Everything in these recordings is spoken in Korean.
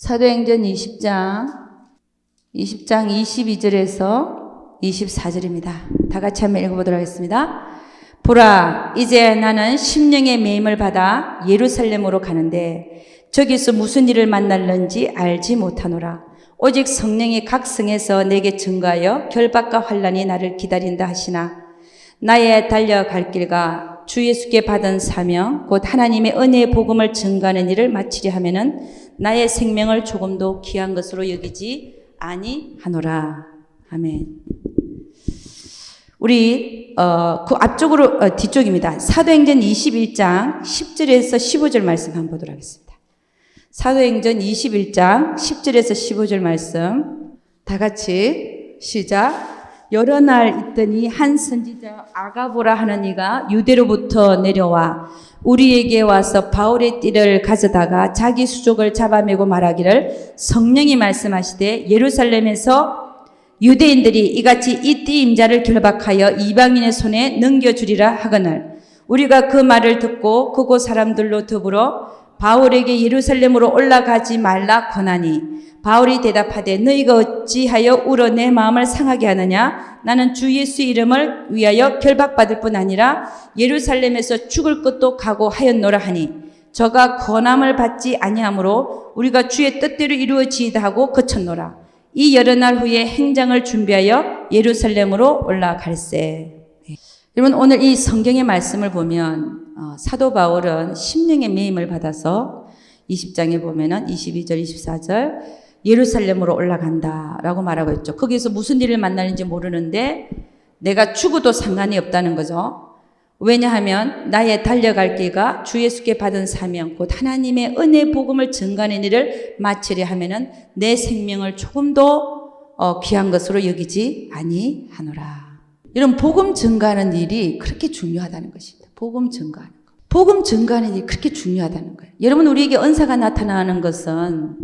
사도행전 20장 22절에서 24절입니다. 다 같이 한번 읽어보도록 하겠습니다. 보라, 이제 나는 심령의 매임을 받아 예루살렘으로 가는데 저기서 무슨 일을 만날는지 알지 못하노라. 오직 성령이 각 성에서 내게 증거하여 결박과 환난이 나를 기다린다 하시나 나의 달려갈 길과 주 예수께 받은 사명 곧 하나님의 은혜의 복음을 증거하는 일을 마치려 하면은 나의 생명을 조금도 귀한 것으로 여기지 아니하노라. 아멘. 우리 그 앞쪽으로 뒤쪽입니다. 사도행전 21장 10절에서 15절 말씀 한번 보도록 하겠습니다. 사도행전 21장 10절에서 15절 말씀 다 같이 시작. 여러 날 있더니 한 선지자 아가보라 하는 이가 유대로부터 내려와 우리에게 와서 바울의 띠를 가져다가 자기 수족을 잡아매고 말하기를 성령이 말씀하시되 예루살렘에서 유대인들이 이같이 이 띠 임자를 결박하여 이방인의 손에 넘겨주리라 하거늘 우리가 그 말을 듣고 그곳 사람들로 더불어 바울에게 예루살렘으로 올라가지 말라 권하니 바울이 대답하되 너희가 어찌하여 울어 내 마음을 상하게 하느냐 나는 주 예수 이름을 위하여 결박받을 뿐 아니라 예루살렘에서 죽을 것도 각오하였노라 하니 저가 권함을 받지 아니하므로 우리가 주의 뜻대로 이루어지이다 하고 그쳤노라. 이 여러 날 후에 행장을 준비하여 예루살렘으로 올라갈세. 여러분 오늘 이 성경의 말씀을 보면 사도 바울은 심령의 매임을 받아서 20장에 보면은 22절 24절 예루살렘으로 올라간다라고 말하고 있죠. 거기서 무슨 일을 만나는지 모르는데 내가 죽어도 상관이 없다는 거죠. 왜냐하면 나의 달려갈 길과 주 예수께 받은 사명 곧 하나님의 은혜 복음을 증거하는 일을 마치려 하면은 내 생명을 조금도 귀한 것으로 여기지 아니하노라. 이런 복음 증거하는 일이 그렇게 중요하다는 것입니다. 복음 증거하는 것. 복음 증거하는 일이 그렇게 중요하다는 거예요. 여러분 우리에게 은사가 나타나는 것은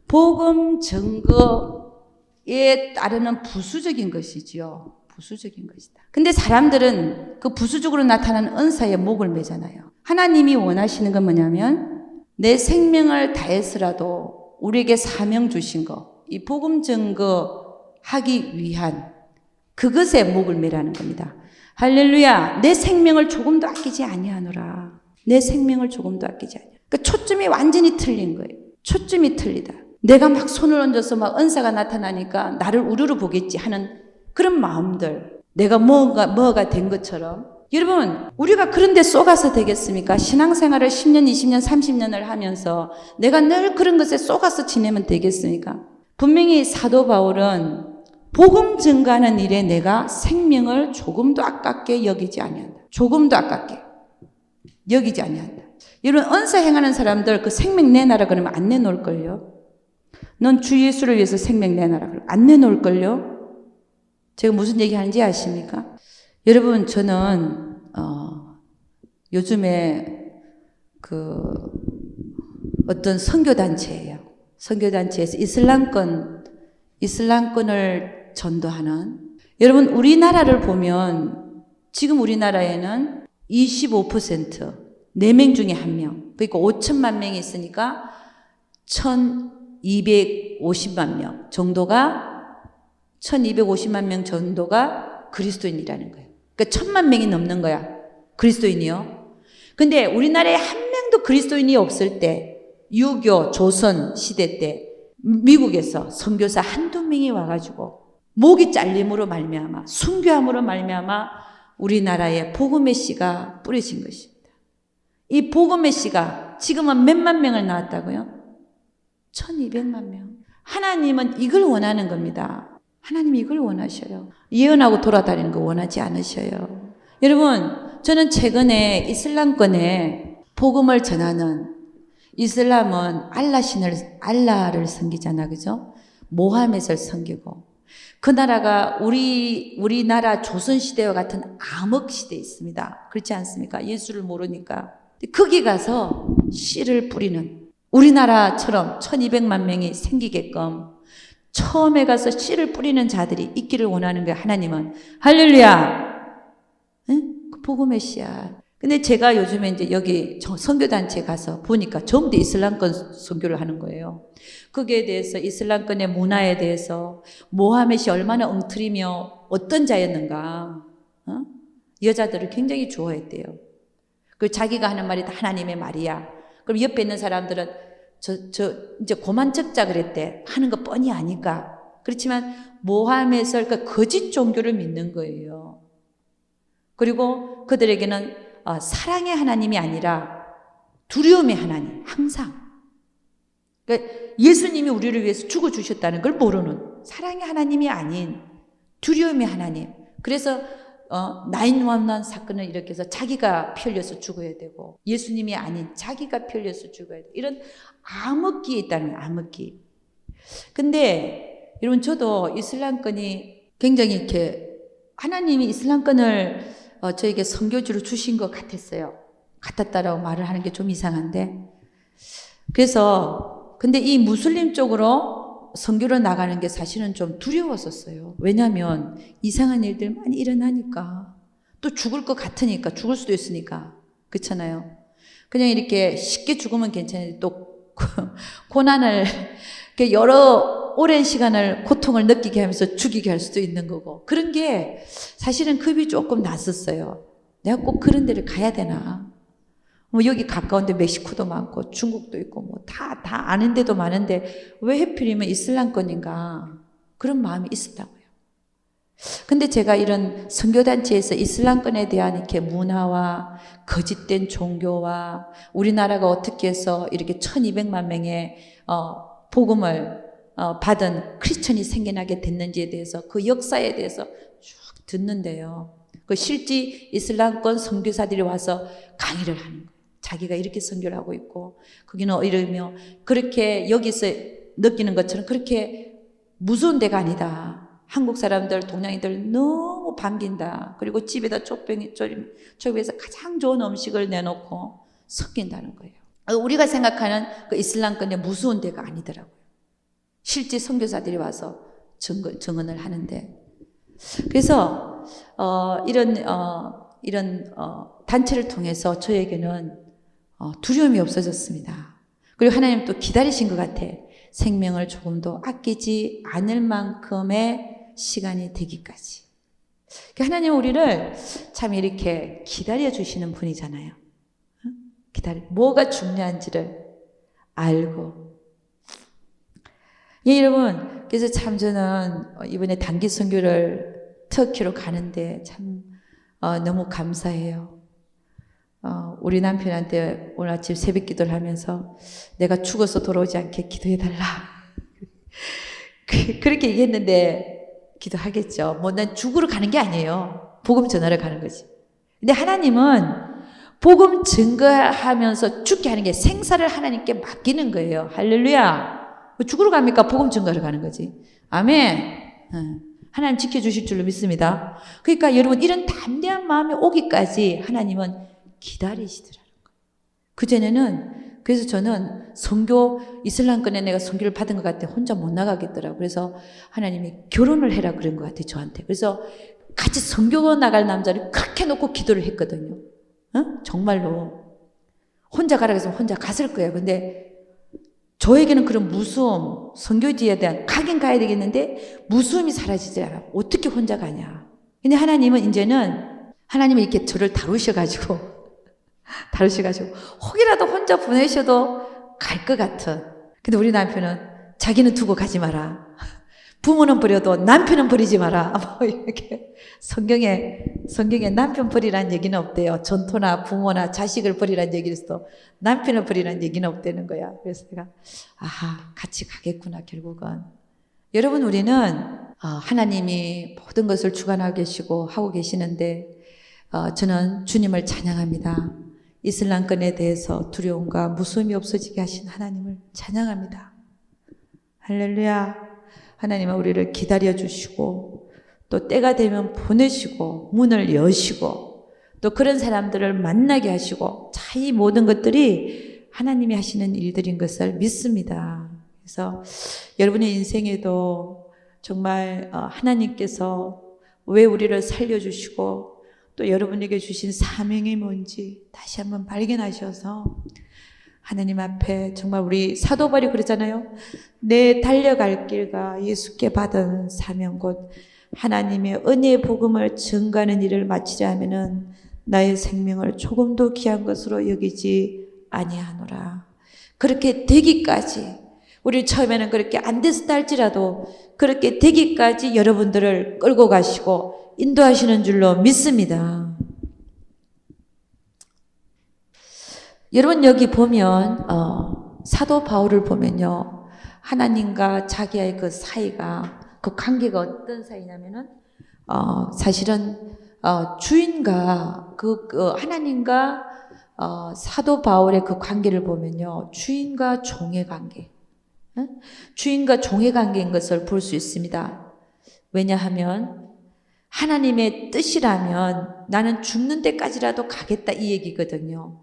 복음 증거에 따르는 부수적인 것이지요. 부수적인 것이다. 근데 사람들은 그 부수적으로 나타나는 은사에 목을 매잖아요. 하나님이 원하시는 건 뭐냐면 내 생명을 다해서라도 우리에게 사명 주신 거, 이 복음 증거하기 위한 그것에 목을 매라는 겁니다. 할렐루야. 내 생명을 조금도 아끼지 아니하노라. 내 생명을 조금도 아끼지 아니하노라. 그러니까 초점이 완전히 틀린 거예요. 초점이 틀리다. 내가 막 손을 얹어서 막 은사가 나타나니까 나를 우르르 보겠지 하는 그런 마음들. 내가 뭐가 된 것처럼. 여러분, 우리가 그런 데 쏘가서 되겠습니까? 신앙생활을 10년, 20년, 30년을 하면서 내가 늘 그런 것에 쏘가서 지내면 되겠습니까? 분명히 사도 바울은 복음 증거하는 일에 내가 생명을 조금도 아깝게 여기지 아니한다. 조금도 아깝게 여기지 아니한다. 여러분 은사 행하는 사람들 그 생명 내놔라 그러면 안 내놓을걸요. 넌 주 예수를 위해서 생명 내놔라 그러면 안 내놓을걸요. 제가 무슨 얘기하는지 아십니까? 여러분 저는 요즘에 그 어떤 선교단체예요. 선교단체에서 이슬람권을 전도하는 여러분 우리나라를 보면 지금 우리나라에는 25% 4명 중에 1명 그러니까 5천만 명이 있으니까 1250만 명 정도가 1250만 명 정도가 그리스도인이라는 거예요. 그러니까 1000만 명이 넘는 거야. 그리스도인이요. 근데 우리나라에 한 명도 그리스도인이 없을 때 6.25 조선 시대 때 미국에서 선교사 한두 명이 와가지고 목이 잘림으로 말미암아 순교함으로 말미암아 우리나라에 복음의 씨가 뿌려진 것입니다. 이 복음의 씨가 지금은 몇만 명을 낳았다고요? 1200만 명. 하나님은 이걸 원하는 겁니다. 하나님이 이걸 원하셔요. 예언하고 돌아다니는 거 원하지 않으셔요. 여러분 저는 최근에 이슬람권에 복음을 전하는 이슬람은 알라를 섬기잖아. 그죠? 모하멧을 섬기고 그 나라가 우리나라 조선시대와 같은 암흑시대에 있습니다. 그렇지 않습니까? 예수를 모르니까. 거기 가서 씨를 뿌리는 우리나라처럼 1200만 명이 생기게끔 처음에 가서 씨를 뿌리는 자들이 있기를 원하는 거예요. 하나님은. 할렐루야. 응? 그 복음의 씨야. 근데 제가 요즘에 이제 여기 선교단체에 가서 보니까 전부 다 이슬람권 선교를 하는 거예요. 거기에 대해서 이슬람권의 문화에 대해서 모하멧이 얼마나 엉터리며 어떤 자였는가, 여자들을 굉장히 좋아했대요. 그리고 자기가 하는 말이 다 하나님의 말이야. 그럼 옆에 있는 사람들은 이제 고만 적자 그랬대. 하는 거 뻔히 아니까. 그렇지만 모하멧을 그 거짓 종교를 믿는 거예요. 그리고 그들에게는 사랑의 하나님이 아니라 두려움의 하나님, 항상. 그러니까 예수님이 우리를 위해서 죽어주셨다는 걸 모르는 사랑의 하나님이 아닌 두려움의 하나님. 그래서 911 사건을 일으켜서 자기가 피 흘려서 죽어야 되고 예수님이 아닌 자기가 피 흘려서 죽어야 돼. 이런 암흑기에 있다는 거예요. 암흑기. 근데 여러분 저도 이슬람권이 굉장히 이렇게 하나님이 이슬람권을 저에게 선교지로 주신 것 같았어요. 같았다라고 말을 하는 게 좀 이상한데. 그래서 근데 이 무슬림 쪽으로 선교로 나가는 게 사실은 좀 두려웠었어요. 왜냐하면 이상한 일들 많이 일어나니까 또 죽을 것 같으니까 죽을 수도 있으니까 그렇잖아요. 그냥 이렇게 쉽게 죽으면 괜찮은데 또 고난을 여러 오랜 시간을 고통을 느끼게 하면서 죽이게 할 수도 있는 거고 그런 게 사실은 겁이 조금 났었어요. 내가 꼭 그런 데를 가야 되나? 뭐 여기 가까운데 멕시코도 많고 중국도 있고 뭐 다 아는 데도 많은데 왜 하필이면 이슬람권인가 그런 마음이 있었다고요. 근데 제가 이런 선교단체에서 이슬람권에 대한 이렇게 문화와 거짓된 종교와 우리나라가 어떻게 해서 이렇게 1200만 명의 복음을 받은 크리스천이 생겨나게 됐는지에 대해서 그 역사에 대해서 쭉 듣는데요. 그 실제 이슬람권 선교사들이 와서 강의를 하는 거예요. 자기가 이렇게 선교를 하고 있고 거기는 이러며 그렇게 여기서 느끼는 것처럼 그렇게 무서운 데가 아니다. 한국 사람들, 동양인들 너무 반긴다. 그리고 집에다 족배에서 가장 좋은 음식을 내놓고 섞인다는 거예요. 우리가 생각하는 그 이슬람권의 무서운 데가 아니더라고요. 실제 선교사들이 와서 증언을 하는데 그래서 이런 단체를 통해서 저에게는 두려움이 없어졌습니다. 그리고 하나님 또 기다리신 것 같아. 생명을 조금 더 아끼지 않을 만큼의 시간이 되기까지. 하나님은 우리를 참 이렇게 기다려주시는 분이잖아요. 뭐가 중요한지를 알고. 예, 여러분, 그래서 참 저는 이번에 단기 선교를 터키로 가는데 참 너무 감사해요. 우리 남편한테 오늘 아침 새벽 기도를 하면서 내가 죽어서 돌아오지 않게 기도해달라. 그렇게 얘기했는데 기도하겠죠. 뭐 난 죽으러 가는 게 아니에요. 복음 전하러 가는 거지. 근데 하나님은 복음 증거하면서 죽게 하는 게 생사를 하나님께 맡기는 거예요. 할렐루야. 죽으러 갑니까? 복음 증거하러 가는 거지. 아멘. 하나님 지켜주실 줄로 믿습니다. 그러니까 여러분 이런 담대한 마음이 오기까지 하나님은 기다리시더라는 거예요. 그전에는 그래서 저는 이슬람권에 내가 선교를 받은 것 같아 혼자 못 나가겠더라고요. 그래서 하나님이 결혼을 해라 그런 것 같아요. 저한테. 그래서 같이 선교 나갈 남자를 그렇게 놓고 기도를 했거든요. 정말로. 혼자 가라고 해서 혼자 갔을 거예요. 근데 저에게는 그런 무서움, 선교지에 대한 가긴 가야 되겠는데 무서움이 사라지지 않아. 어떻게 혼자 가냐. 근데 하나님은 하나님이 이렇게 저를 다루셔가지고 혹이라도 혼자 보내셔도 갈 것 같은. 근데 우리 남편은 자기는 두고 가지 마라. 부모는 버려도 남편은 버리지 마라. 뭐 이렇게 성경에 남편 버리라는 얘기는 없대요. 전토나 부모나 자식을 버리라는 얘기를 해도 남편을 버리라는 얘기는 없다는 거야. 그래서 내가 같이 가겠구나 결국은. 여러분 우리는 하나님이 모든 것을 주관하고 계시고 하고 계시는데 저는 주님을 찬양합니다. 이슬람권에 대해서 두려움과 무서움이 없어지게 하신 하나님을 찬양합니다. 할렐루야. 하나님은 우리를 기다려주시고 또 때가 되면 보내시고 문을 여시고 또 그런 사람들을 만나게 하시고 이 모든 것들이 하나님이 하시는 일들인 것을 믿습니다. 그래서 여러분의 인생에도 정말 하나님께서 왜 우리를 살려주시고 또 여러분에게 주신 사명이 뭔지 다시 한번 발견하셔서 하나님 앞에 정말 우리 사도 바울이 그러잖아요. 내 달려갈 길과 예수께 받은 사명 곧 하나님의 은혜의 복음을 증거하는 일을 마치려 하면은 나의 생명을 조금도 귀한 것으로 여기지 아니하노라. 그렇게 되기까지 우리 처음에는 그렇게 안 됐다 할지라도 그렇게 되기까지 여러분들을 끌고 가시고 인도하시는 줄로 믿습니다. 여러분 여기 보면 사도 바울을 보면요. 하나님과 자기의 그 사이가 그 관계가 어떤 사이냐면은 사실은 주인과 하나님과 사도 바울의 그 관계를 보면요. 주인과 종의 관계. 주인과 종의 관계인 것을 볼 수 있습니다. 왜냐하면 하나님의 뜻이라면 나는 죽는 데까지라도 가겠다 이 얘기거든요.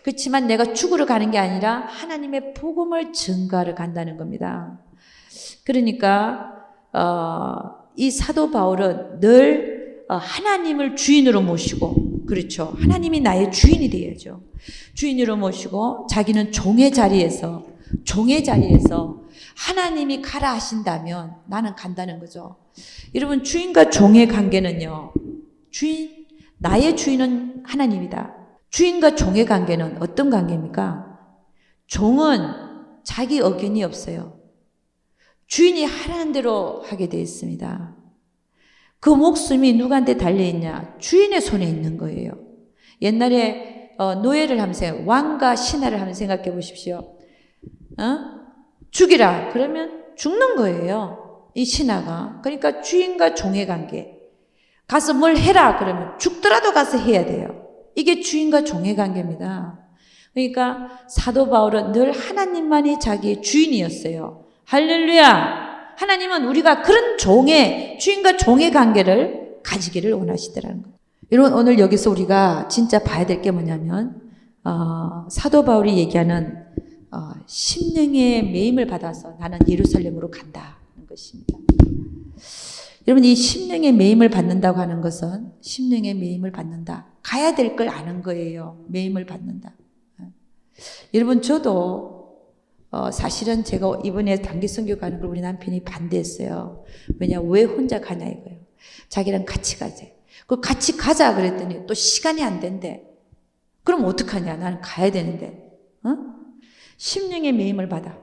그렇지만 내가 죽으러 가는 게 아니라 하나님의 복음을 증거하러 간다는 겁니다. 그러니까 이 사도 바울은 늘 하나님을 주인으로 모시고, 그렇죠. 하나님이 나의 주인이 되어야죠. 주인으로 모시고 자기는 종의 자리에서 하나님이 가라 하신다면 나는 간다는 거죠. 여러분 주인과 종의 관계는요. 나의 주인은 하나님이다. 주인과 종의 관계는 어떤 관계입니까? 종은 자기 의견이 없어요. 주인이 하라는 대로 하게 되어 있습니다. 그 목숨이 누구한테 달려있냐? 주인의 손에 있는 거예요. 옛날에 노예를 하면서 왕과 신하를 하면 생각해 보십시오. 죽이라 그러면 죽는 거예요. 이 신하가. 그러니까 주인과 종의 관계. 가서 뭘 해라 그러면 죽더라도 가서 해야 돼요. 이게 주인과 종의 관계입니다. 그러니까 사도 바울은 늘 하나님만이 자기의 주인이었어요. 할렐루야! 하나님은 우리가 그런 주인과 종의 관계를 가지기를 원하시더라는 거예요. 여러분 오늘 여기서 우리가 진짜 봐야 될 게 뭐냐면 사도 바울이 얘기하는 심령의 매임을 받아서 나는 예루살렘으로 간다는 것입니다. 여러분 이 심령의 매임을 받는다고 하는 것은 심령의 매임을 받는다. 가야 될 걸 아는 거예요. 매임을 받는다. 여러분 저도 사실은 제가 이번에 단기 선교 가는 걸 우리 남편이 반대했어요. 왜냐 왜 혼자 가냐 이거예요. 자기랑 같이 가자. 그 같이 가자 그랬더니 또 시간이 안 된대. 그럼 어떡하냐. 나는 가야 되는데. 심령의 매임을 받아.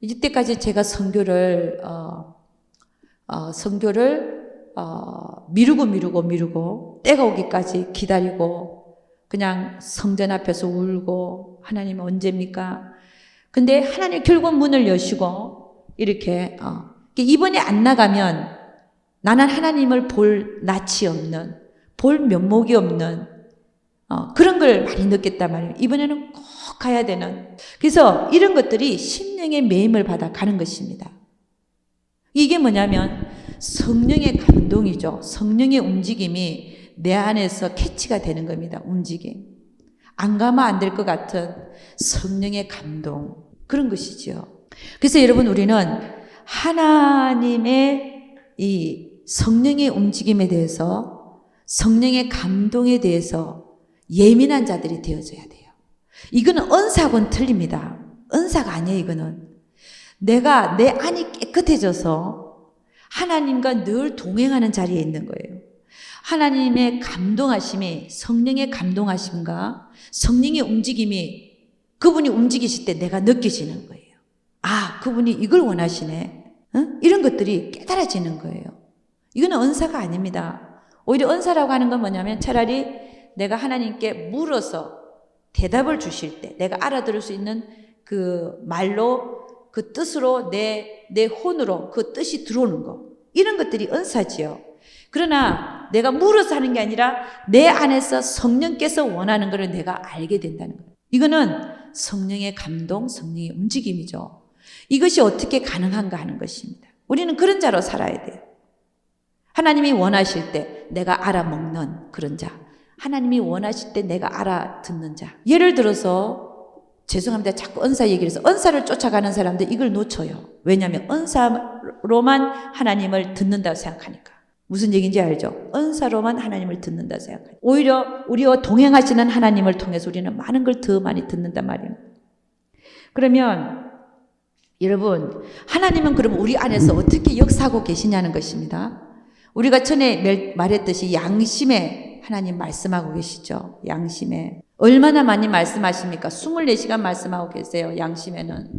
이때까지 제가 선교를 미루고 때가 오기까지 기다리고 그냥 성전 앞에서 울고 하나님 언제입니까? 근데 하나님 결국 문을 여시고 이렇게 이번에 안 나가면 나는 하나님을 볼 낯이 없는 볼 면목이 없는 그런 걸 많이 느꼈단 말이에요. 이번에는 꼭 가야 되는. 그래서 이런 것들이 심령의 매임을 받아 가는 것입니다. 이게 뭐냐면 성령의 감동이죠. 성령의 움직임이 내 안에서 캐치가 되는 겁니다. 움직임. 안 가면 안 될 것 같은 성령의 감동. 그런 것이죠. 그래서 여러분 우리는 하나님의 이 성령의 움직임에 대해서 성령의 감동에 대해서 예민한 자들이 되어져야 돼요. 이거는 은사하고는 틀립니다. 은사가 아니에요. 이거는. 내가 내 안이 깨끗해져서 하나님과 늘 동행하는 자리에 있는 거예요. 하나님의 감동하심이 성령의 감동하심과 성령의 움직임이 그분이 움직이실 때 내가 느껴지는 거예요. 아, 그분이 이걸 원하시네. 이런 것들이 깨달아지는 거예요. 이거는 은사가 아닙니다. 오히려 은사라고 하는 건 뭐냐면 차라리 내가 하나님께 물어서 대답을 주실 때 내가 알아들을 수 있는 그 말로 그 뜻으로 내 혼으로 그 뜻이 들어오는 거. 이런 것들이 은사지요. 그러나 내가 물어서 하는 게 아니라 내 안에서 성령께서 원하는 것을 내가 알게 된다는 거예요. 이거는 성령의 감동, 성령의 움직임이죠. 이것이 어떻게 가능한가 하는 것입니다. 우리는 그런 자로 살아야 돼요. 하나님이 원하실 때 내가 알아먹는 그런 자. 하나님이 원하실 때 내가 알아듣는 자. 예를 들어서 죄송합니다. 자꾸 은사 얘기를 해서 은사를 쫓아가는 사람들 이걸 놓쳐요. 왜냐하면 은사로만 하나님을 듣는다고 생각하니까. 무슨 얘기인지 알죠? 은사로만 하나님을 듣는다 생각해요. 오히려 우리와 동행하시는 하나님을 통해서 우리는 많은 걸 더 많이 듣는단 말이에요. 그러면 여러분, 하나님은 그럼 우리 안에서 어떻게 역사하고 계시냐는 것입니다. 우리가 전에 말했듯이 양심에 하나님 말씀하고 계시죠. 양심에. 얼마나 많이 말씀하십니까? 24시간 말씀하고 계세요. 양심에는.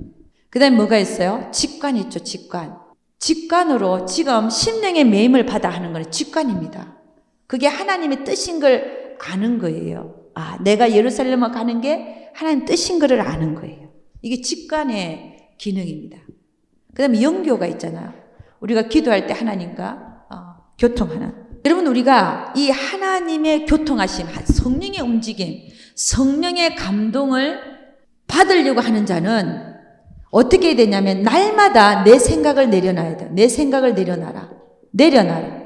그 다음에 뭐가 있어요? 직관 있죠. 직관. 직관으로 지금 심령의 매임을 받아 하는 건 직관입니다. 그게 하나님의 뜻인 걸 아는 거예요. 아, 내가 예루살렘을 가는 게 하나님 뜻인 거를 아는 거예요. 이게 직관의 기능입니다. 그 다음에 영교가 있잖아요. 우리가 기도할 때 하나님과 교통하는. 여러분, 우리가 이 하나님의 교통하심, 성령의 움직임, 성령의 감동을 받으려고 하는 자는 어떻게 해야 되냐면 날마다 내 생각을 내려놔야 돼. 내 생각을 내려놔라. 내려놔라.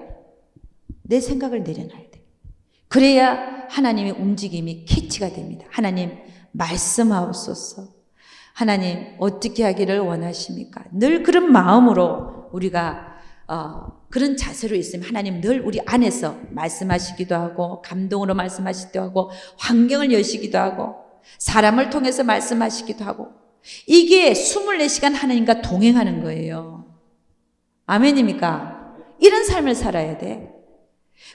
내 생각을 내려놔야 돼. 그래야 하나님의 움직임이 캐치가 됩니다. 하나님 말씀하옵소서. 하나님 어떻게 하기를 원하십니까? 늘 그런 마음으로 우리가 그런 자세로 있으면 하나님 늘 우리 안에서 말씀하시기도 하고 감동으로 말씀하시기도 하고 환경을 여시기도 하고 사람을 통해서 말씀하시기도 하고 이게 24시간 하나님과 동행하는 거예요. 아멘입니까? 이런 삶을 살아야 돼.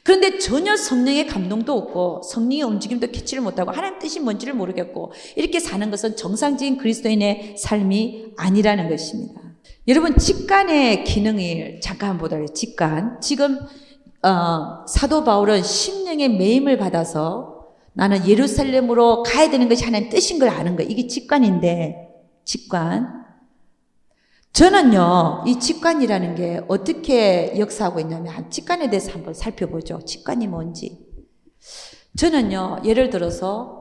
그런데 전혀 성령의 감동도 없고 성령의 움직임도 캐치를 못하고 하나님 뜻이 뭔지를 모르겠고 이렇게 사는 것은 정상적인 그리스도인의 삶이 아니라는 것입니다. 여러분, 직관의 기능을 잠깐 보더라고요. 직관. 지금 사도 바울은 심령의 매임을 받아서 나는 예루살렘으로 가야 되는 것이 하나님 뜻인 걸 아는 거예요. 이게 직관인데 직관. 저는요, 이 직관이라는 게 어떻게 역사하고 있냐면 직관에 대해서 한번 살펴보죠. 직관이 뭔지. 저는요, 예를 들어서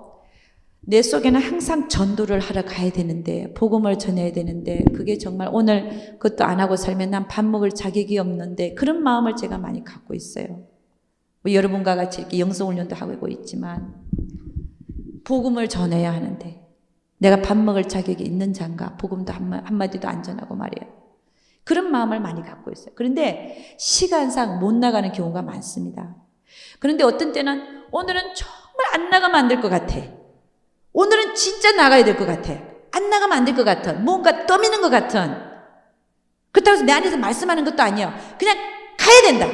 내 속에는 항상 전도를 하러 가야 되는데 복음을 전해야 되는데 그게 정말 오늘 그것도 안 하고 살면 난 밥 먹을 자격이 없는데 그런 마음을 제가 많이 갖고 있어요. 뭐 여러분과 같이 이렇게 영성훈련도 하고 있지만 복음을 전해야 하는데 내가 밥 먹을 자격이 있는 자인가? 복음도 한마디도 안 전하고 말이에요. 그런 마음을 많이 갖고 있어요. 그런데 시간상 못 나가는 경우가 많습니다. 그런데 어떤 때는 오늘은 정말 안 나가면 안 될 것 같아. 오늘은 진짜 나가야 될 것 같아. 안 나가면 안 될 것 같은 뭔가 떠미는 것 같은 그렇다고 해서 내 안에서 말씀하는 것도 아니에요. 그냥 가야 된다.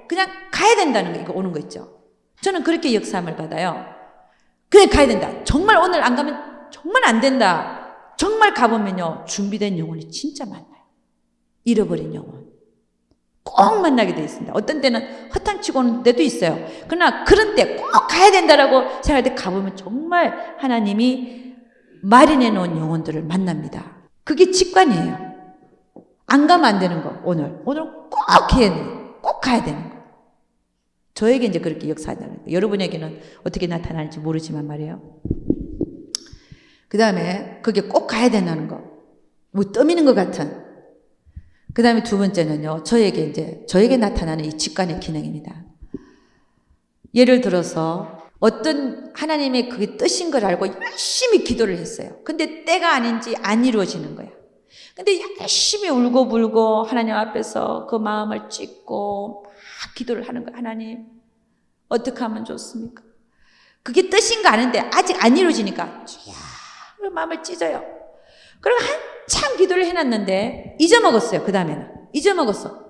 그냥 가야 된다는 거 이거 오는 거 있죠. 저는 그렇게 역사함을 받아요. 그냥 가야 된다. 정말 오늘 안 가면 정말 안 된다. 정말 가보면요. 준비된 영혼이 진짜 많아요. 잃어버린 영혼. 꼭 만나게 돼 있습니다. 어떤 때는 허탕치고 오는 데도 있어요. 그러나 그런 때 꼭 가야 된다라고 생각할 때 가보면 정말 하나님이 마련해 놓은 영혼들을 만납니다. 그게 직관이에요. 안 가면 안 되는 거. 오늘 꼭 해야 돼요. 꼭 가야 되는 거. 저에게 이제 그렇게 역사한다는 거예요. 여러분에게는 어떻게 나타날지 모르지만 말이에요. 그 다음에 그게 꼭 가야 된다는 거. 뭐 떠미는 것 같은. 그 다음에 두 번째는요. 저에게 나타나는 이 직관의 기능입니다. 예를 들어서 어떤 하나님의 그게 뜻인 걸 알고 열심히 기도를 했어요. 근데 때가 아닌지 안 이루어지는 거야. 근데 열심히 울고불고 하나님 앞에서 그 마음을 찢고 막 기도를 하는 거야. 하나님, 어떻게 하면 좋습니까? 그게 뜻인 거 아는데 아직 안 이루어지니까 마음을 찢어요. 그리고 한참 기도를 해놨는데 잊어먹었어요. 그 다음에는 잊어먹었어.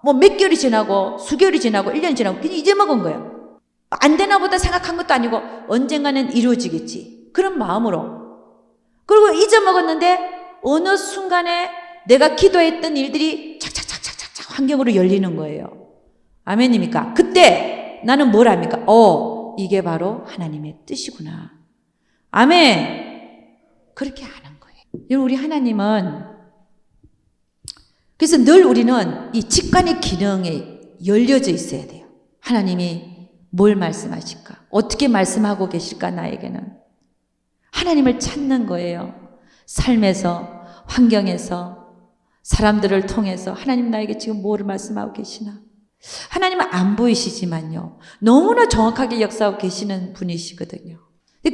뭐 몇 개월이 지나고 수개월이 지나고 1년이 지나고 그냥 잊어먹은 거예요. 안 되나 보다 생각한 것도 아니고 언젠가는 이루어지겠지. 그런 마음으로. 그리고 잊어먹었는데 어느 순간에 내가 기도했던 일들이 착착착착착 환경으로 열리는 거예요. 아멘입니까? 그때 나는 뭘 합니까? 이게 바로 하나님의 뜻이구나. 아멘. 그렇게 아는 거예요. 여러분, 우리 하나님은 그래서 늘 우리는 이 직관의 기능에 열려져 있어야 돼요. 하나님이 뭘 말씀하실까? 어떻게 말씀하고 계실까? 나에게는 하나님을 찾는 거예요. 삶에서, 환경에서, 사람들을 통해서 하나님 나에게 지금 뭐를 말씀하고 계시나? 하나님은 안 보이시지만요. 너무나 정확하게 역사하고 계시는 분이시거든요.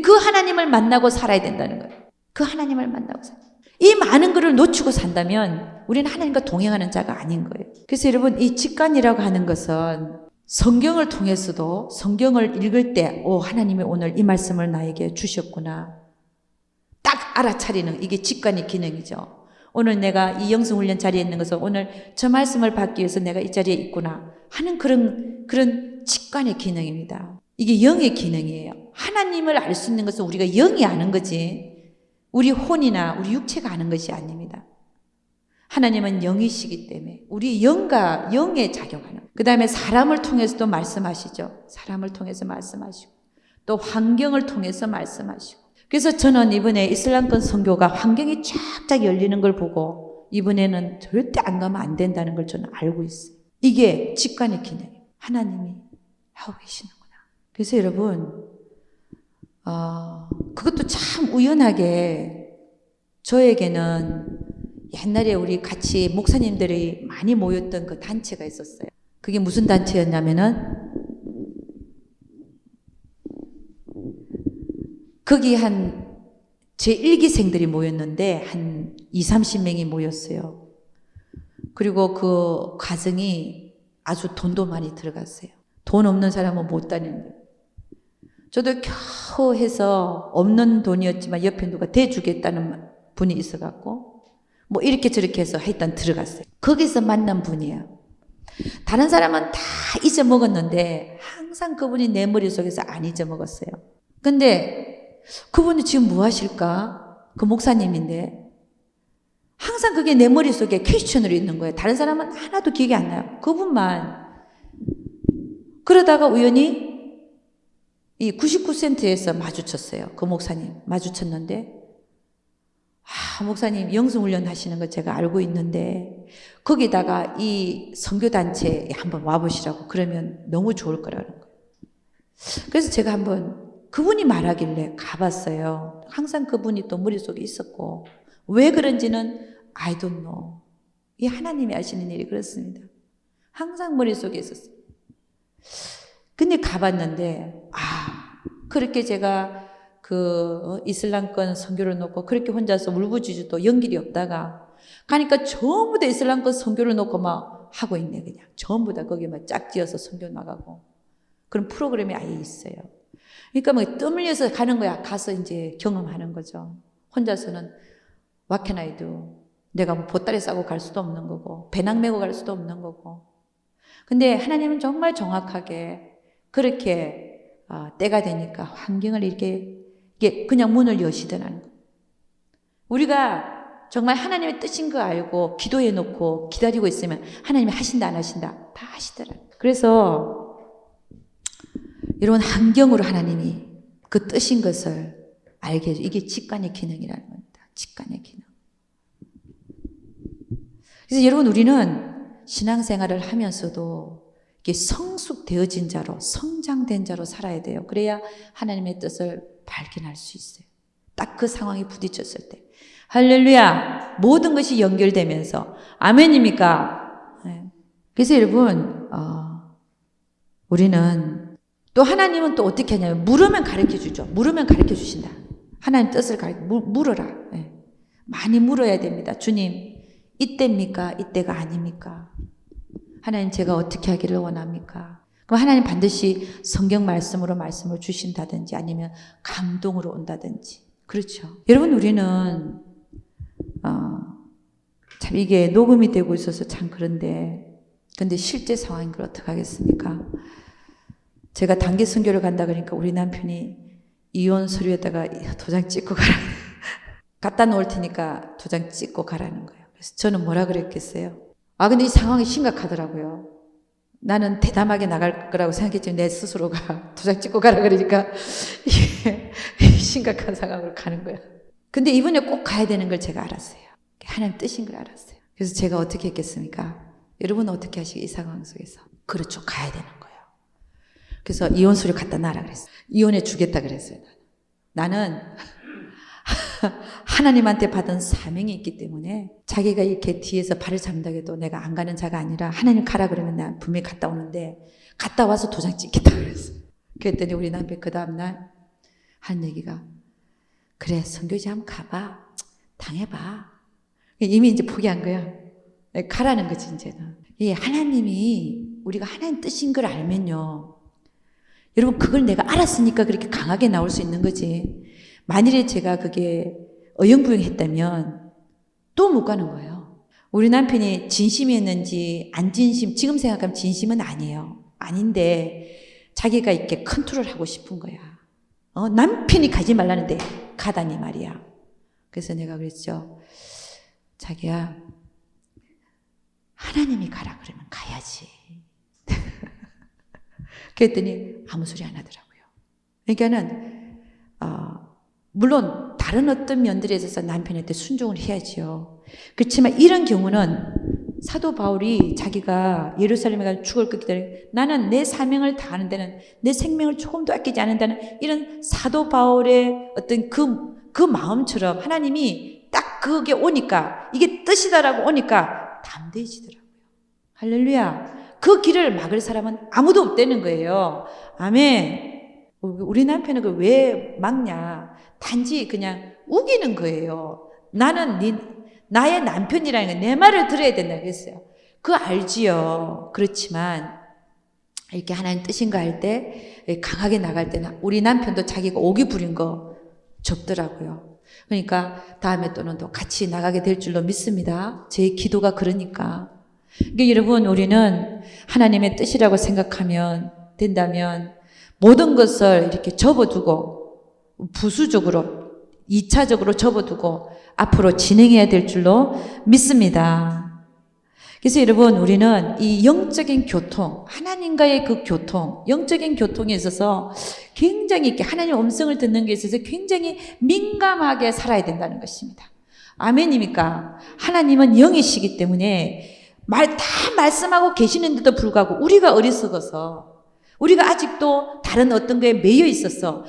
그 하나님을 만나고 살아야 된다는 거예요. 그 하나님을 만나고 살아야 돼요. 이 많은 것을 놓치고 산다면 우리는 하나님과 동행하는 자가 아닌 거예요. 그래서 여러분, 이 직관이라고 하는 것은 성경을 통해서도 성경을 읽을 때, 하나님이 오늘 이 말씀을 나에게 주셨구나. 딱 알아차리는, 이게 직관의 기능이죠. 오늘 내가 이 영성훈련 자리에 있는 것은 오늘 저 말씀을 받기 위해서 내가 이 자리에 있구나 하는 그런 직관의 기능입니다. 이게 영의 기능이에요. 하나님을 알 수 있는 것은 우리가 영이 아는 거지 우리 혼이나 우리 육체가 아는 것이 아닙니다. 하나님은 영이시기 때문에 우리 영과 영에 작용하는, 그 다음에 사람을 통해서도 말씀하시죠. 사람을 통해서 말씀하시고 또 환경을 통해서 말씀하시고. 그래서 저는 이번에 이슬람권 선교가 환경이 쫙쫙 열리는 걸 보고 이번에는 절대 안 가면 안 된다는 걸 저는 알고 있어요. 이게 직관의 기능이에요. 하나님이 하고 계시는구나. 그래서 여러분, 그것도 참 우연하게 저에게는 옛날에 우리 같이 목사님들이 많이 모였던 그 단체가 있었어요. 그게 무슨 단체였냐면은 거기 제 1기생들이 모였는데 한 20-30명이 모였어요. 그리고 그 과정이 아주 돈도 많이 들어갔어요. 돈 없는 사람은 못 다니는 거예요. 저도 겨우 해서 없는 돈이었지만 옆에 누가 대주겠다는 분이 있어갖고 뭐 이렇게 저렇게 해서 일단 들어갔어요. 거기서 만난 분이에요. 다른 사람은 다 잊어먹었는데 항상 그분이 내 머릿속에서 안 잊어먹었어요. 근데 그분이 지금 뭐 하실까? 그 목사님인데 항상 그게 내 머릿속에 퀘스천으로 있는 거예요. 다른 사람은 하나도 기억이 안 나요. 그분만. 그러다가 우연히 이 99센트에서 마주쳤어요. 그 목사님 마주쳤는데, 목사님 영성훈련 하시는 거 제가 알고 있는데 거기다가 이 선교단체에 한번 와보시라고, 그러면 너무 좋을 거라는 거예요. 그래서 제가 한번 그분이 말하길래 가봤어요. 항상 그분이 또 머릿속에 있었고 왜 그런지는 I don't know. 이 하나님이 아시는 일이 그렇습니다. 항상 머릿속에 있었어요. 근데 가봤는데 그렇게 제가 그 이슬람권 선교를 놓고 그렇게 혼자서 울부짖어도 연길이 없다가 가니까 전부 다 이슬람권 선교를 놓고 막 하고 있네. 그냥 전부 다 거기에 막 짝지어서 선교 나가고 그런 프로그램이 아예 있어요. 그러니까 뭐 뜸 흘려서 가는 거야. 가서 이제 경험하는 거죠. 혼자서는 What can I do? 내가 뭐 보따리 싸고 갈 수도 없는 거고 배낭 메고 갈 수도 없는 거고. 근데 하나님은 정말 정확하게 그렇게 때가 되니까 환경을 이렇게 그냥 문을 여시더라는 거예요. 우리가 정말 하나님의 뜻인 거 알고 기도해 놓고 기다리고 있으면 하나님이 하신다 안 하신다 다 하시더라고요. 그래서 이런 환경으로 하나님이 그 뜻인 것을 알게 해줘. 이게 직관의 기능이라는 겁니다. 직관의 기능. 그래서 여러분, 우리는 신앙생활을 하면서도 이게 성숙되어진 자로, 성장된 자로 살아야 돼요. 그래야 하나님의 뜻을 발견할 수 있어요. 딱 그 상황이 부딪혔을 때. 할렐루야! 모든 것이 연결되면서. 아멘입니까? 네. 그래서 여러분, 우리는 또 하나님은 또 어떻게 하냐면 물으면 가르쳐 주죠. 물으면 가르쳐 주신다. 하나님 뜻을 물어라. 네. 많이 물어야 됩니다. 주님, 이때입니까? 이때가 아닙니까? 하나님, 제가 어떻게 하기를 원합니까? 그럼 하나님 반드시 성경 말씀으로 말씀을 주신다든지 아니면 감동으로 온다든지. 그렇죠. 여러분, 우리는 참 이게 녹음이 되고 있어서 참 그런데, 근데 실제 상황인 걸 어떻게 하겠습니까? 제가 단기 선교를 간다 그러니까 우리 남편이 이혼 서류에다가 도장 찍고 가라. 갖다 놓을 테니까 도장 찍고 가라는 거예요. 그래서 저는 뭐라 그랬겠어요? 근데 이 상황이 심각하더라고요. 나는 대담하게 나갈 거라고 생각했지만 내 스스로가 도장 찍고 가라 그러니까 이게 심각한 상황으로 가는 거야. 근데 이번에 꼭 가야 되는 걸 제가 알았어요. 하나님 뜻인 걸 알았어요. 그래서 제가 어떻게 했겠습니까? 여러분은 어떻게 하시게, 이 상황 속에서? 그렇죠. 가야 되는 거예요. 그래서 이혼 서류 갖다 놔라 그랬어요. 이혼해 주겠다 그랬어요. 나는 하나님한테 받은 사명이 있기 때문에 자기가 이렇게 뒤에서 발을 잡는다고 해도 내가 안 가는 자가 아니라 하나님 가라 그러면 나 분명히 갔다 오는데 갔다 와서 도장 찍겠다 그랬어요. 그랬더니 우리 남편 그 다음날 한 얘기가, 그래 선교지 한번 가봐. 당해봐. 이미 이제 포기한 거야. 가라는 거지, 이제는. 하나님이 우리가 하나님 뜻인 걸 알면요. 여러분, 그걸 내가 알았으니까 그렇게 강하게 나올 수 있는 거지. 만일에 제가 그게 어영부영했다면 또 못 가는 거예요. 우리 남편이 진심이었는지 안 진심, 지금 생각하면 진심은 아니에요. 아닌데 자기가 이렇게 컨트롤하고 싶은 거야. 남편이 가지 말라는데 가다니 말이야. 그래서 내가 그랬죠. 자기야, 하나님이 가라 그러면 가야지. 그랬더니 아무 소리 안 하더라고요. 그러니까는 물론 다른 어떤 면들에 있어서 남편한테 순종을 해야지요. 그렇지만 이런 경우는 사도 바울이 자기가 예루살렘에 가서 죽을 것 기다리고 나는 내 사명을 다하는 데는 내 생명을 조금도 아끼지 않는다는 이런 사도 바울의 어떤 그 마음처럼 하나님이 딱 그게 오니까 이게 뜻이다라고 오니까 담대해지더라고요. 할렐루야. 그 길을 막을 사람은 아무도 없다는 거예요. 아멘. 우리 남편은 그걸 왜 막냐? 단지 그냥 우기는 거예요. 나는 나의 남편이라는 건 내 말을 들어야 된다 그랬어요. 그거 알지요. 그렇지만 이렇게 하나님 뜻인가 할 때 강하게 나갈 때는 우리 남편도 자기가 오기 부린 거 접더라고요. 그러니까 다음에 또는 또 같이 나가게 될 줄로 믿습니다. 제 기도가 그러니까. 그러니까 여러분, 우리는 하나님의 뜻이라고 생각하면 된다면 모든 것을 이렇게 접어두고 부수적으로 2차적으로 접어두고 앞으로 진행해야 될 줄로 믿습니다. 그래서 여러분, 우리는 이 영적인 교통, 하나님과의 그 교통, 영적인 교통에 있어서 굉장히 이렇게 하나님의 음성을 듣는 게 있어서 굉장히 민감하게 살아야 된다는 것입니다. 아멘입니까? 하나님은 영이시기 때문에 다 말씀하고 계시는데도 불구하고 우리가 어리석어서 우리가 아직도 다른 어떤 거에 매여 있어서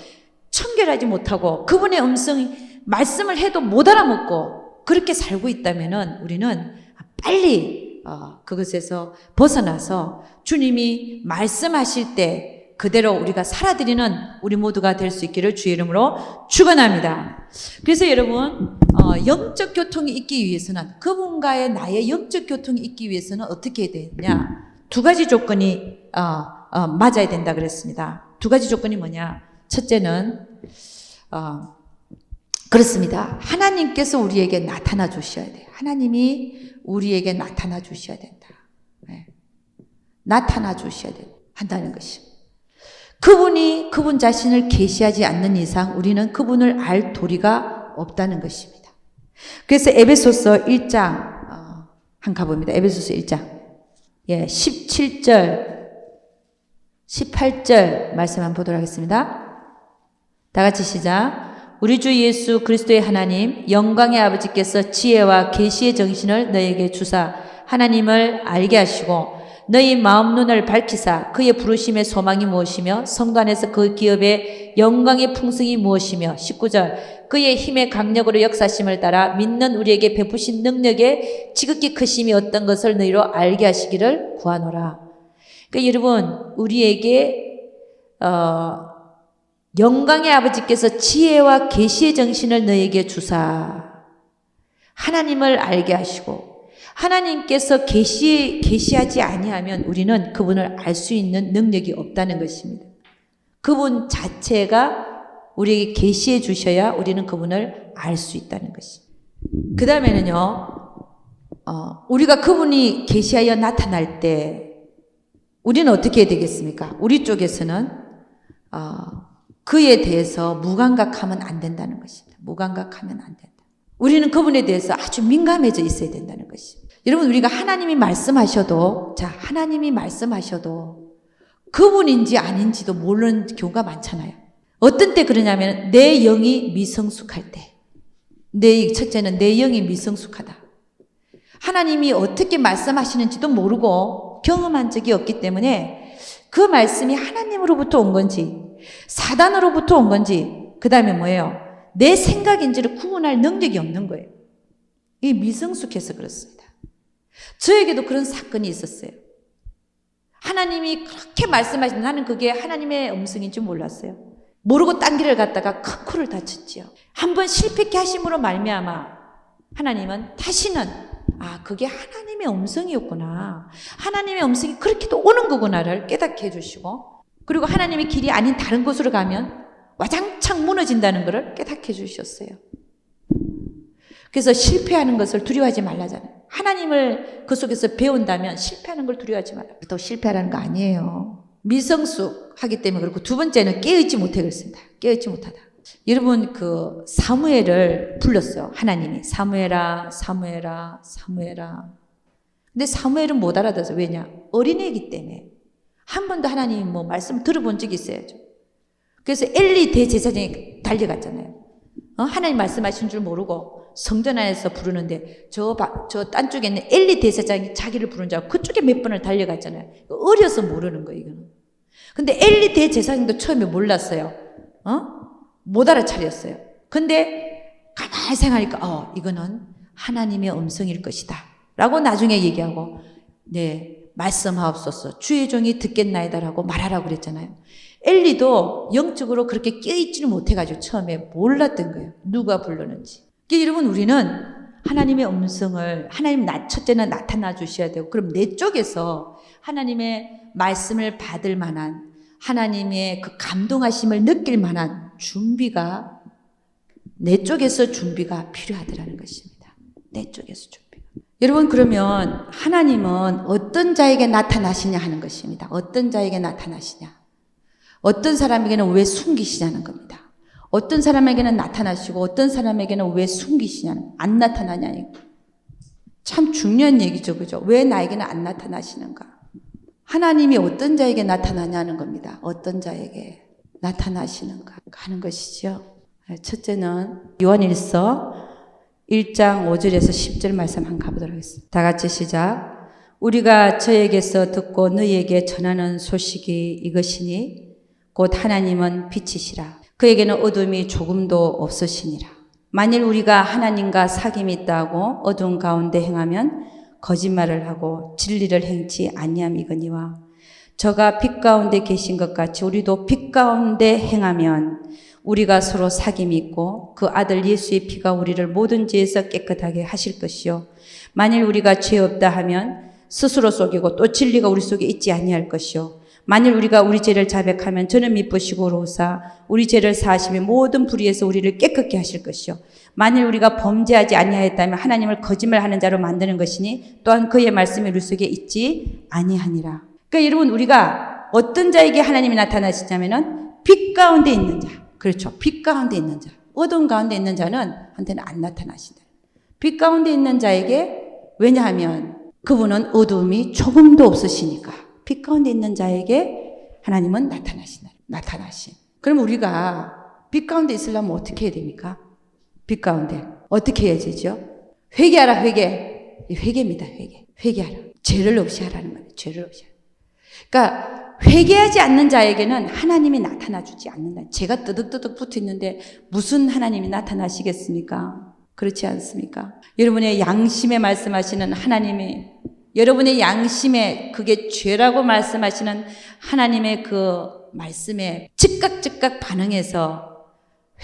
청결하지 못하고 그분의 음성, 말씀을 해도 못 알아먹고 그렇게 살고 있다면은 우리는 빨리 그것에서 벗어나서 주님이 말씀하실 때 그대로 우리가 살아드리는 우리 모두가 될 수 있기를 주의 이름으로 축원합니다. 그래서 여러분, 영적 교통이 있기 위해서는 그분과의 나의 영적 교통이 있기 위해서는 어떻게 해야 되느냐? 두 가지 조건이 맞아야 된다 그랬습니다. 두 가지 조건이 뭐냐? 첫째는 그렇습니다. 하나님께서 우리에게 나타나 주셔야 돼요. 하나님이 우리에게 나타나 주셔야 된다. 네. 나타나 주셔야 한다는 것입니다. 그분이 그분 자신을 계시하지 않는 이상 우리는 그분을 알 도리가 없다는 것입니다. 그래서 에베소서 1장 한 가봅니다. 에베소서 1장 17절 18절 말씀 한번 보도록 하겠습니다. 다 같이 시작. 우리 주 예수 그리스도의 하나님 영광의 아버지께서 지혜와 계시의 정신을 너에게 주사 하나님을 알게 하시고 너희 마음 눈을 밝히사 그의 부르심의 소망이 무엇이며 성도 안에서 그 기업의 영광의 풍성이 무엇이며 19절 그의 힘의 강력으로 역사심을 따라 믿는 우리에게 베푸신 능력의 지극히 크심이 어떤 것을 너희로 알게 하시기를 구하노라. 그러니까 여러분, 우리에게 영광의 아버지께서 지혜와 계시의 정신을 너에게 주사 하나님을 알게 하시고 하나님께서 계시하지 아니하면 우리는 그분을 알 수 있는 능력이 없다는 것입니다. 그분 자체가 우리에게 계시해 주셔야 우리는 그분을 알 수 있다는 것입니다. 그 다음에는요, 우리가 그분이 계시하여 나타날 때 우리는 어떻게 해야 되겠습니까? 우리 쪽에서는 그에 대해서 무감각하면 안 된다는 것입니다. 무감각하면 안 된다. 우리는 그분에 대해서 아주 민감해져 있어야 된다는 것입니다. 여러분, 우리가 하나님이 말씀하셔도, 하나님이 말씀하셔도 그분인지 아닌지도 모르는 경우가 많잖아요. 어떤 때 그러냐면 내 영이 미성숙할 때. 첫째는 내 영이 미성숙하다. 하나님이 어떻게 말씀하시는지도 모르고 경험한 적이 없기 때문에 그 말씀이 하나님으로부터 온 건지 사단으로부터 온 건지 그 다음에 뭐예요? 내 생각인지를 구분할 능력이 없는 거예요. 이게 미성숙해서 그렇습니다. 저에게도 그런 사건이 있었어요. 하나님이 그렇게 말씀하신 나는 그게 하나님의 음성인지 몰랐어요. 모르고 딴 길을 갔다가 큰 코를 다쳤지요. 한번 실패케 하심으로 말미암아 하나님은 다시는 그게 하나님의 음성이었구나. 하나님의 음성이 그렇게도 오는 거구나를 깨닫게 해주시고, 그리고 하나님의 길이 아닌 다른 곳으로 가면 와장창 무너진다는 것을 깨닫게 해주셨어요. 그래서 실패하는 것을 두려워하지 말라잖아요. 하나님을 그 속에서 배운다면 실패하는 걸 두려워하지 말라. 또 실패하는 거 아니에요. 미성숙하기 때문에 그렇고, 두 번째는 깨어있지 못해 그랬습니다. 깨어있지 못하다. 여러분 그 사무엘을 불렀어요. 하나님이 사무엘아 사무엘아 사무엘아. 근데 사무엘은 못 알아들어서, 왜냐? 어린애이기 때문에. 한 번도 하나님 말씀 들어본 적이 있어야죠. 그래서 엘리 대제사장이 달려갔잖아요. 하나님 말씀하신 줄 모르고 성전 안에서 부르는데 저 딴 쪽에 있는 엘리 대제사장이 자기를 부른 줄 알고 그쪽에 몇 번을 달려갔잖아요. 어려서 모르는 거예요, 이거는. 근데 엘리 대제사장도 처음에 몰랐어요. 못 알아차렸어요. 근데 가만히 생각하니까 이거는 하나님의 음성일 것이다 라고 나중에 얘기하고, 네, 말씀하옵소서 주의 종이 듣겠나이다라고 말하라고 그랬잖아요. 엘리도 영적으로 그렇게 깨어있지를 못해가지고 처음에 몰랐던 거예요. 누가 부르는지. 그러니까 여러분, 우리는 하나님의 음성을, 하나님 첫째는 나타나 주셔야 되고, 그럼 내 쪽에서 하나님의 말씀을 받을 만한, 하나님의 그 감동하심을 느낄 만한 준비가, 내 쪽에서 준비가 필요하더라는 것입니다. 내 쪽에서 준비가. 여러분, 그러면 하나님은 어떤 자에게 나타나시냐 하는 것입니다. 어떤 자에게 나타나시냐. 어떤 사람에게는 왜 숨기시냐는 겁니다. 어떤 사람에게는 나타나시고 어떤 사람에게는 왜 숨기시냐는, 안 나타나냐는. 참 중요한 얘기죠, 그죠? 왜 나에게는 안 나타나시는가? 하나님이 어떤 자에게 나타나냐는 겁니다. 어떤 자에게 나타나시는가 하는 것이죠. 첫째는 요한일서 1장 5절에서 10절 말씀 한번 가보도록 하겠습니다. 다 같이 시작. 우리가 저에게서 듣고 너희에게 전하는 소식이 이것이니 곧 하나님은 빛이시라. 그에게는 어둠이 조금도 없으시니라. 만일 우리가 하나님과 사귐이 있다고 어두운 가운데 행하면 거짓말을 하고 진리를 행치 아니함이거니와, 저가 빛 가운데 계신 것 같이 우리도 빛 가운데 행하면 우리가 서로 사귐이 있고 그 아들 예수의 피가 우리를 모든 죄에서 깨끗하게 하실 것이요, 만일 우리가 죄 없다 하면 스스로 속이고 또 진리가 우리 속에 있지 아니할 것이요, 만일 우리가 우리 죄를 자백하면 저는 미쁘시고 의로우사 우리 죄를 사하시며 모든 불의에서 우리를 깨끗게 하실 것이요, 만일 우리가 범죄하지 아니하였다면 하나님을 거짓말하는 자로 만드는 것이니 또한 그의 말씀이 우리 속에 있지 아니하니라. 그러니까 여러분, 우리가 어떤 자에게 하나님이 나타나시냐면은 빛 가운데 있는 자. 그렇죠. 빛 가운데 있는 자. 어두운 가운데 있는 자는 한테는 안 나타나신다. 빛 가운데 있는 자에게, 왜냐하면 그분은 어두움이 조금도 없으시니까 빛 가운데 있는 자에게 하나님은 나타나신. 그럼 우리가 빛 가운데 있으려면 어떻게 해야 됩니까? 빛 가운데 어떻게 해야 되죠? 회개하라, 회개. 회개입니다, 회개. 회개하라. 죄를 없이 하라는 거예요. 죄를 없이 하라. 그러니까 회개하지 않는 자에게는 하나님이 나타나주지 않는다. 죄가 뜨득뜨득 붙어 있는데 무슨 하나님이 나타나시겠습니까? 그렇지 않습니까? 여러분의 양심에 말씀하시는 하나님이, 여러분의 양심에 그게 죄라고 말씀하시는 하나님의 그 말씀에 즉각 반응해서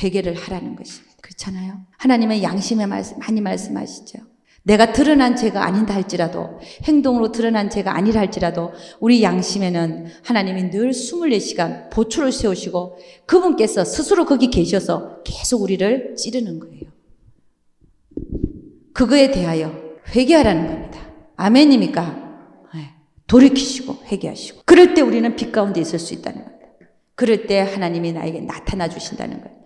회개를 하라는 것입니다. 그렇잖아요? 하나님의 양심에 많이 말씀하시죠. 내가 드러난 죄가 아니다 할지라도, 행동으로 드러난 죄가 아니라 할지라도 우리 양심에는 하나님이 늘 24시간 보초를 세우시고 그분께서 스스로 거기 계셔서 계속 우리를 찌르는 거예요. 그거에 대하여 회개하라는 겁니다. 아멘입니까? 네. 돌이키시고 회개하시고, 그럴 때 우리는 빛 가운데 있을 수 있다는 겁니다. 그럴 때 하나님이 나에게 나타나 주신다는 거예요.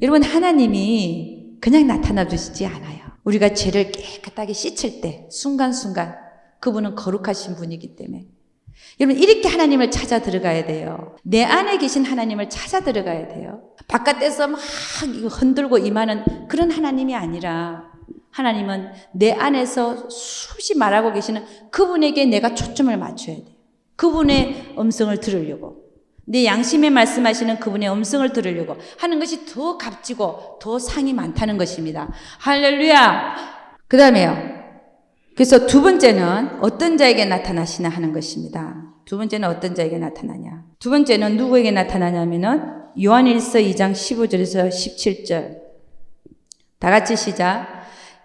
여러분, 하나님이 그냥 나타나 주시지 않아요. 우리가 죄를 깨끗하게 씻을 때 순간순간 그분은 거룩하신 분이기 때문에, 여러분, 이렇게 하나님을 찾아 들어가야 돼요. 내 안에 계신 하나님을 찾아 들어가야 돼요. 바깥에서 막 흔들고 임하는 그런 하나님이 아니라, 하나님은 내 안에서 수시 말하고 계시는 그분에게 내가 초점을 맞춰야 돼요. 그분의 음성을 들으려고, 내 양심에 말씀하시는 그분의 음성을 들으려고 하는 것이 더 값지고 더 상이 많다는 것입니다. 할렐루야! 그 다음에요. 그래서 두 번째는 어떤 자에게 나타나시나 하는 것입니다. 두 번째는 어떤 자에게 나타나냐. 두 번째는 누구에게 나타나냐면은 요한일서 2장 15절에서 17절. 다 같이 시작.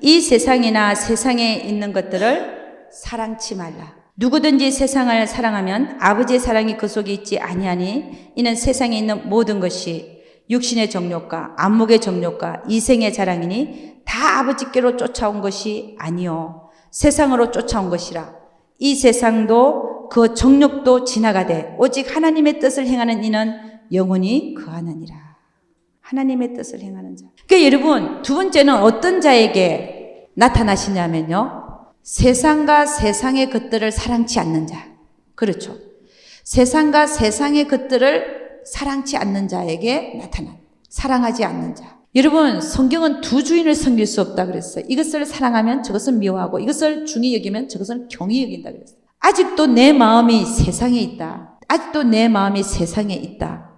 이 세상이나 세상에 있는 것들을 사랑치 말라. 누구든지 세상을 사랑하면 아버지의 사랑이 그 속에 있지 아니하니 이는 세상에 있는 모든 것이 육신의 정욕과 안목의 정욕과 이생의 자랑이니 다 아버지께로 쫓아온 것이 아니요 세상으로 쫓아온 것이라. 이 세상도 그 정욕도 지나가되 오직 하나님의 뜻을 행하는 이는 영원히 거하느니라. 하나님의 뜻을 행하는 자. 그러니까 여러분, 두 번째는 어떤 자에게 나타나시냐면요, 세상과 세상의 것들을 사랑치 않는 자. 그렇죠. 세상과 세상의 것들을 사랑치 않는 자에게 나타난, 사랑하지 않는 자. 여러분, 성경은 두 주인을 섬길 수 없다 그랬어요. 이것을 사랑하면 저것을 미워하고 이것을 중히 여기면 저것을 경히 여긴다 그랬어요. 아직도 내 마음이 세상에 있다. 아직도 내 마음이 세상에 있다.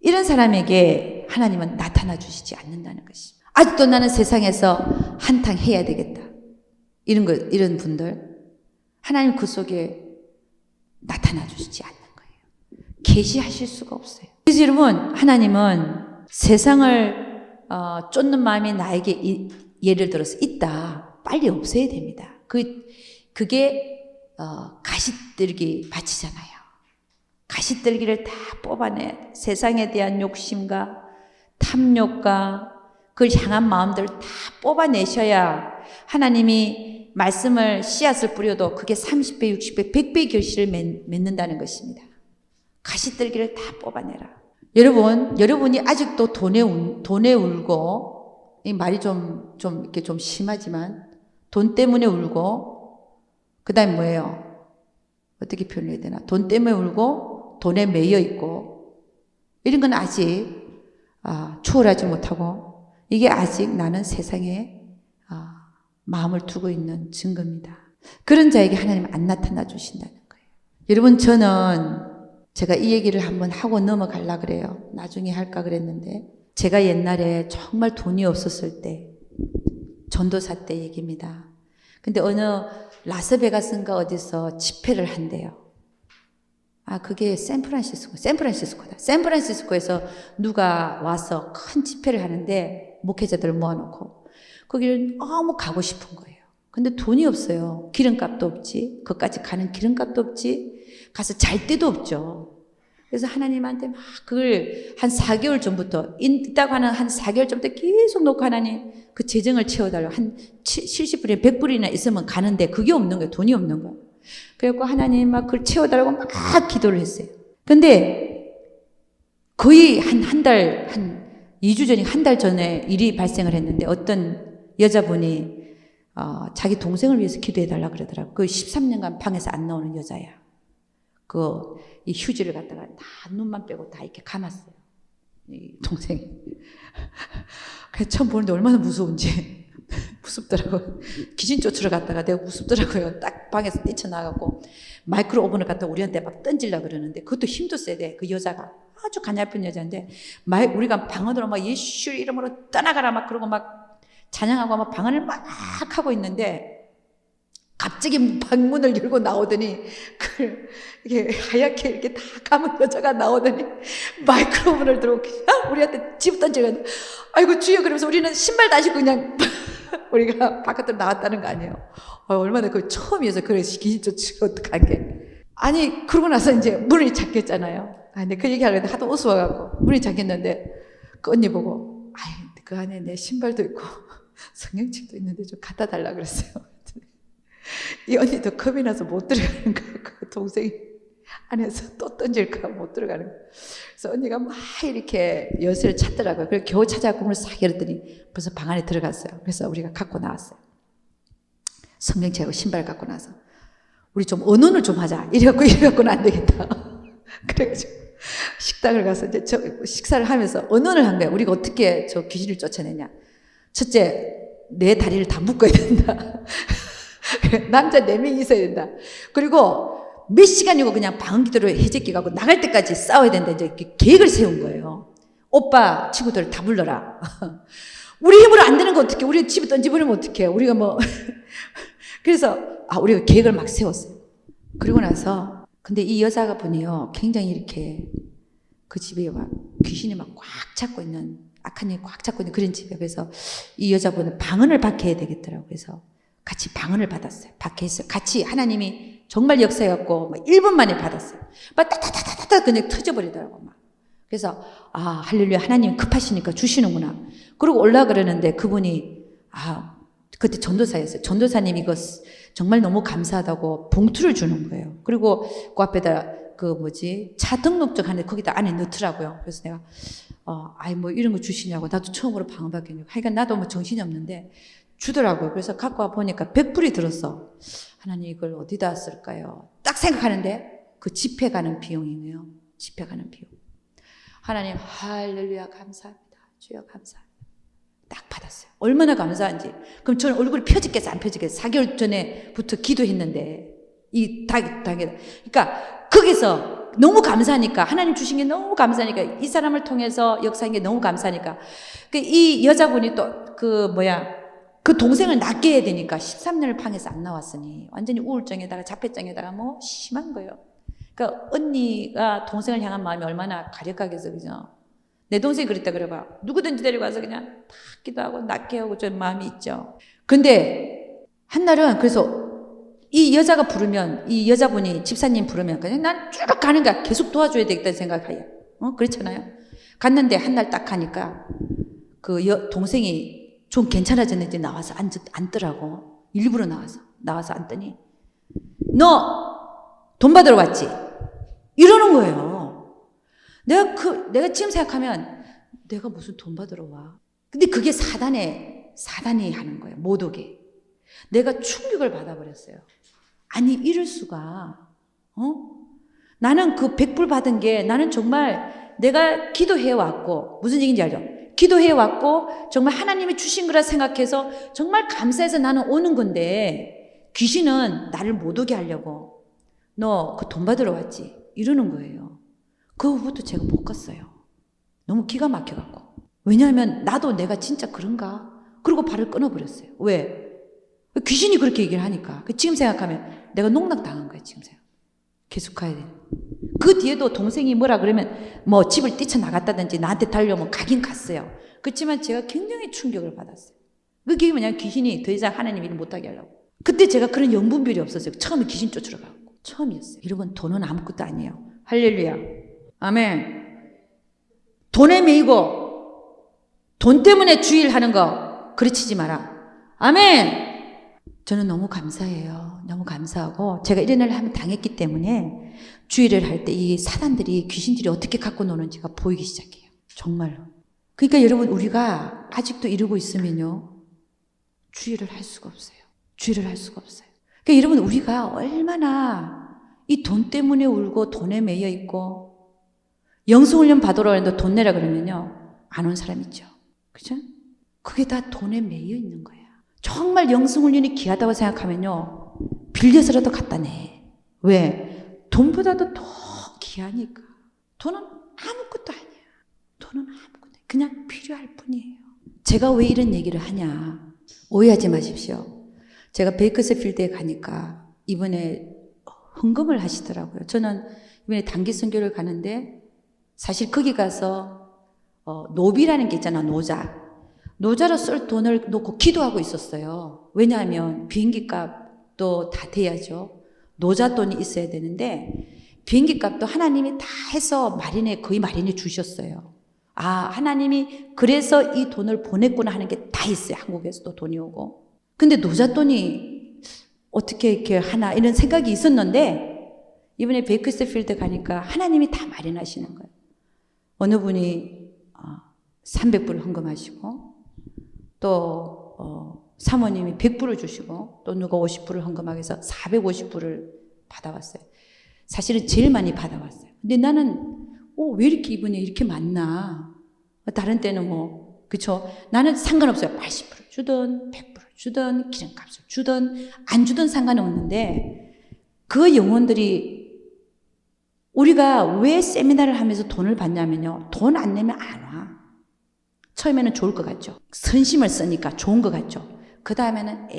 이런 사람에게 하나님은 나타나 주시지 않는다는 것입니다. 아직도 나는 세상에서 한탕 해야 되겠다. 이런 분들, 하나님 그 속에 나타나 주시지 않는 거예요. 계시하실 수가 없어요. 그래서 여러분, 하나님은 세상을 쫓는 마음이 나에게 예를 들어서 있다. 빨리 없애야 됩니다. 그게 가시떨기 밭이잖아요. 가시떨기를 다 뽑아내 세상에 대한 욕심과 탐욕과 그걸 향한 마음들을 다 뽑아내셔야 하나님이 말씀을 씨앗을 뿌려도 그게 30배, 60배, 100배 결실을 맺는다는 것입니다. 가시떨기를 다 뽑아내라. 여러분이 아직도 돈에 울고, 이 말이 이렇게 좀 심하지만, 돈 때문에 울고, 그 다음에 뭐예요? 어떻게 표현해야 되나? 돈 때문에 울고, 돈에 매여 있고, 이런 건 아직, 추월하지 못하고, 이게 아직 나는 세상에, 마음을 두고 있는 증거입니다. 그런 자에게 하나님 안 나타나 주신다는 거예요. 여러분, 저는 제가 이 얘기를 한번 하고 넘어가려고 그래요. 나중에 할까 그랬는데, 제가 옛날에 정말 돈이 없었을 때, 전도사 때 얘기입니다. 근데 어느 라스베가스인가 어디서 집회를 한대요. 그게 샌프란시스코다. 샌프란시스코에서 누가 와서 큰 집회를 하는데, 목회자들을 모아놓고, 거기를 너무 가고 싶은 거예요. 근데 돈이 없어요. 기름값도 없지. 거기까지 가는 기름값도 없지. 가서 잘 데도 없죠. 그래서 하나님한테 막 그걸 한 4개월 전부터, 있다고 하는 한 4개월 전부터 계속 놓고 하나님 그 재정을 채워달라고. 한 70불이나 100불이나 있으면 가는데 그게 없는 거예요. 돈이 없는 거예요. 그래갖고 하나님 막 그걸 채워달라고 막 기도를 했어요. 근데 거의 한 달, 한 2주 전에, 한 달 전에 일이 발생을 했는데 어떤 여자분이 자기 동생을 위해서 기도해달라 그러더라고요. 그 13년간 방에서 안 나오는 여자야. 이 휴지를 갖다가 다 눈만 빼고 다 이렇게 감았어요. 이 동생이. 그래서 처음 보는데 얼마나 무서운지. 무섭더라고요. 귀신 쫓으러 갔다가 내가 무섭더라고요. 딱 방에서 뛰쳐나가고 마이크로 오븐을 갖다 우리한테 막 던지려고 그러는데 그것도 힘도 세대. 그 여자가 아주 가냘픈 여자인데 우리가 방언으로 막 예수 이름으로 떠나가라 막 그러고 막 찬양하고 막 방언을 막 하고 있는데 갑자기 방문을 열고 나오더니 이게 하얗게 이렇게 다 감은 여자가 나오더니 마이크로폰을 들고 우리한테 집 던지고 아이고 주여 그러면서 우리는 신발도 안 신고 그냥 우리가 바깥으로 나왔다는 거 아니에요. 얼마나 그 처음이어서 그래서 귀신 쫓으고 어떡한 게. 아니 그러고 나서 이제 문이 잠겼잖아요. 근데 그 얘기하려는데 하도 우스워갖고 문이 잠겼는데 그 언니 보고 그 안에 내 신발도 있고 성경책도 있는데 좀 갖다 달라 그랬어요. 이 언니도 겁이 나서 못 들어가는 거예요. 그 동생이 안에서 또 던질까 못 들어가는 거예요. 그래서 언니가 막 이렇게 열쇠를 찾더라고요. 그래서 겨우 찾아갖고 문을 싹 열었더니 벌써 방 안에 들어갔어요. 그래서 우리가 갖고 나왔어요. 성경책하고 신발 갖고 나서 우리 좀 언언을 좀 하자. 이래갖고는 안 되겠다. 그래가지고 식당을 가서 이제 식사를 하면서 언언을 한 거예요. 우리가 어떻게 저 귀신을 쫓아내냐. 첫째, 내 다리를 다 묶어야 된다. 남자 4명이 있어야 된다. 그리고 몇 시간이고 그냥 방언기도로 해제끼고 나갈 때까지 싸워야 된다. 이제 계획을 세운 거예요. 오빠 친구들 다 불러라. 우리 힘으로 안 되는 거 어떡해. 우리 집에 던져버리면 어떡해. 우리가 그래서 우리가 계획을 막 세웠어요. 그리고 나서 근데 이 여자가 분이요 굉장히 이렇게 그 집에 막 귀신이 막 꽉 잡고 있는, 악한 힘이 꽉 잡고 있는 그런 집에. 그래서 이 여자분은 방언을 받게 해야 되겠더라고요. 그래서 같이 방언을 받았어요. 받게 했어요. 같이 하나님이 정말 역사해갖고 막 1분 만에 받았어요. 막 따다다다다 그냥 터져버리더라고요. 막. 그래서 아, 할렐루야, 하나님 급하시니까 주시는구나. 그러고 올라 그러는데 그분이 그때 전도사였어요. 전도사님 이거 정말 너무 감사하다고 봉투를 주는 거예요. 그리고 그 앞에다 차 등록증 하는데 거기다 안에 넣더라고요. 그래서 내가 뭐 이런 거 주시냐고. 나도 처음으로 방언 받겠냐고. 하여간 나도 뭐 정신이 없는데 주더라고요. 그래서 갖고 와 보니까 100불이 들었어. 하나님 이걸 어디다 쓸까요? 딱 생각하는데 그 집회 가는 비용이에요. 집회 가는 비용. 하나님 할렐루야 감사합니다. 주여 감사합니다. 딱 받았어요. 얼마나 감사한지. 그럼 저는 얼굴이 펴지겠어 안 펴지겠어? 4개월 전에부터 기도했는데 그러니까 거기서 너무 감사하니까, 하나님 주신 게 너무 감사하니까, 이 사람을 통해서 역사한 게 너무 감사하니까, 이 여자분이 또 그 동생을 낫게 해야 되니까 13년을 방에서 안 나왔으니 완전히 우울증에다가 자폐증에다가 뭐 심한 거예요. 그러니까 언니가 동생을 향한 마음이 얼마나 가력하겠어, 그죠? 내 동생이 그랬다 그래봐. 누구든지 데리고 와서 그냥 다 기도하고 낫게 하고 저 마음이 있죠. 근데 한날은 그래서 이 여자가 부르면, 이 여자분이 집사님 부르면 그냥 난 쭉 가는 거야. 계속 도와줘야 되겠다는 생각하여. 그렇잖아요. 갔는데 한날 딱 가니까 동생이 좀 괜찮아졌는지 나와서 앉더라고. 일부러 나와서 앉더니 너 돈 받으러 왔지? 이러는 거예요. 내가 지금 생각하면 내가 무슨 돈 받으러 와. 근데 그게 사단이 하는 거예요. 못 오게. 내가 충격을 받아버렸어요. 아니 이럴 수가. 나는 그 100불 받은 게 나는 정말 내가 기도해왔고, 무슨 얘기인지 알죠? 기도해왔고 정말 하나님이 주신 거라 생각해서 정말 감사해서 나는 오는 건데 귀신은 나를 못 오게 하려고 너 그 돈 받으러 왔지? 이러는 거예요. 그 후부터 제가 못 갔어요. 너무 기가 막혀갖고. 왜냐하면 나도 내가 진짜 그런가? 그러고 발을 끊어버렸어요. 왜? 귀신이 그렇게 얘기를 하니까. 지금 생각하면 내가 농락당한 거예요. 지금 생각. 계속 가야 돼. 그 뒤에도 동생이 뭐라 그러면 뭐 집을 뛰쳐나갔다든지 나한테 달려오면 가긴 갔어요. 그렇지만 제가 굉장히 충격을 받았어요. 그게 뭐냐면 귀신이 더 이상 하나님 일 못하게 하려고. 그때 제가 그런 영분별이 없었어요. 처음에 귀신 쫓으러 가고. 처음이었어요. 여러분 돈은 아무것도 아니에요. 할렐루야. 아멘. 돈에 매이고 돈 때문에 주일하는 거 그르치지 마라. 아멘. 저는 너무 감사해요. 너무 감사하고 제가 이런 일을 하면 당했기 때문에 주일을 할 때 이 사단들이 귀신들이 어떻게 갖고 노는지가 보이기 시작해요. 정말로. 그러니까 여러분 우리가 아직도 이러고 있으면요. 주일을 할 수가 없어요. 주일을 할 수가 없어요. 그러니까 여러분 우리가 얼마나 이 돈 때문에 울고 돈에 매여 있고 영성훈련 받으러 가는데 돈 내라 그러면요. 안 온 사람 있죠. 그죠? 그게 다 돈에 매여 있는 거예요. 정말 영성훈련이 귀하다고 생각하면요. 빌려서라도 갖다 내. 왜? 돈보다도 더 귀하니까. 돈은 아무것도 아니야. 돈은 아무것도 아니야. 그냥 필요할 뿐이에요. 제가 왜 이런 얘기를 하냐. 오해하지 마십시오. 제가 베이커스필드에 가니까 이번에 헌금을 하시더라고요. 저는 이번에 단기 선교를 가는데 사실 거기 가서 노비라는 게 있잖아. 노자로 쓸 돈을 놓고 기도하고 있었어요. 왜냐하면 비행기 값도 다 돼야죠. 노자 돈이 있어야 되는데 비행기 값도 하나님이 다 해서 거의 마련해 주셨어요. 하나님이 그래서 이 돈을 보냈구나 하는 게 다 있어요. 한국에서도 돈이 오고. 근데 노자 돈이 어떻게 이렇게 하나 이런 생각이 있었는데 이번에 베이커스필드 가니까 하나님이 다 마련하시는 거예요. 어느 분이 300불 헌금하시고 또 사모님이 100불을 주시고 또 누가 50불을 헌금하게 해서 450불을 받아왔어요. 사실은 제일 많이 받아왔어요. 근데 나는 왜 이렇게 이번에 이렇게 많나? 다른 때는 그쵸? 나는 상관없어요. 80불을 주든 100불을 주든 기름값을 주든 안 주든 상관없는데 그 영혼들이 우리가 왜 세미나를 하면서 돈을 받냐면요. 돈 안 내면 안 와. 처음에는 좋을 것 같죠. 선심을 쓰니까 좋은 것 같죠. 그 다음에는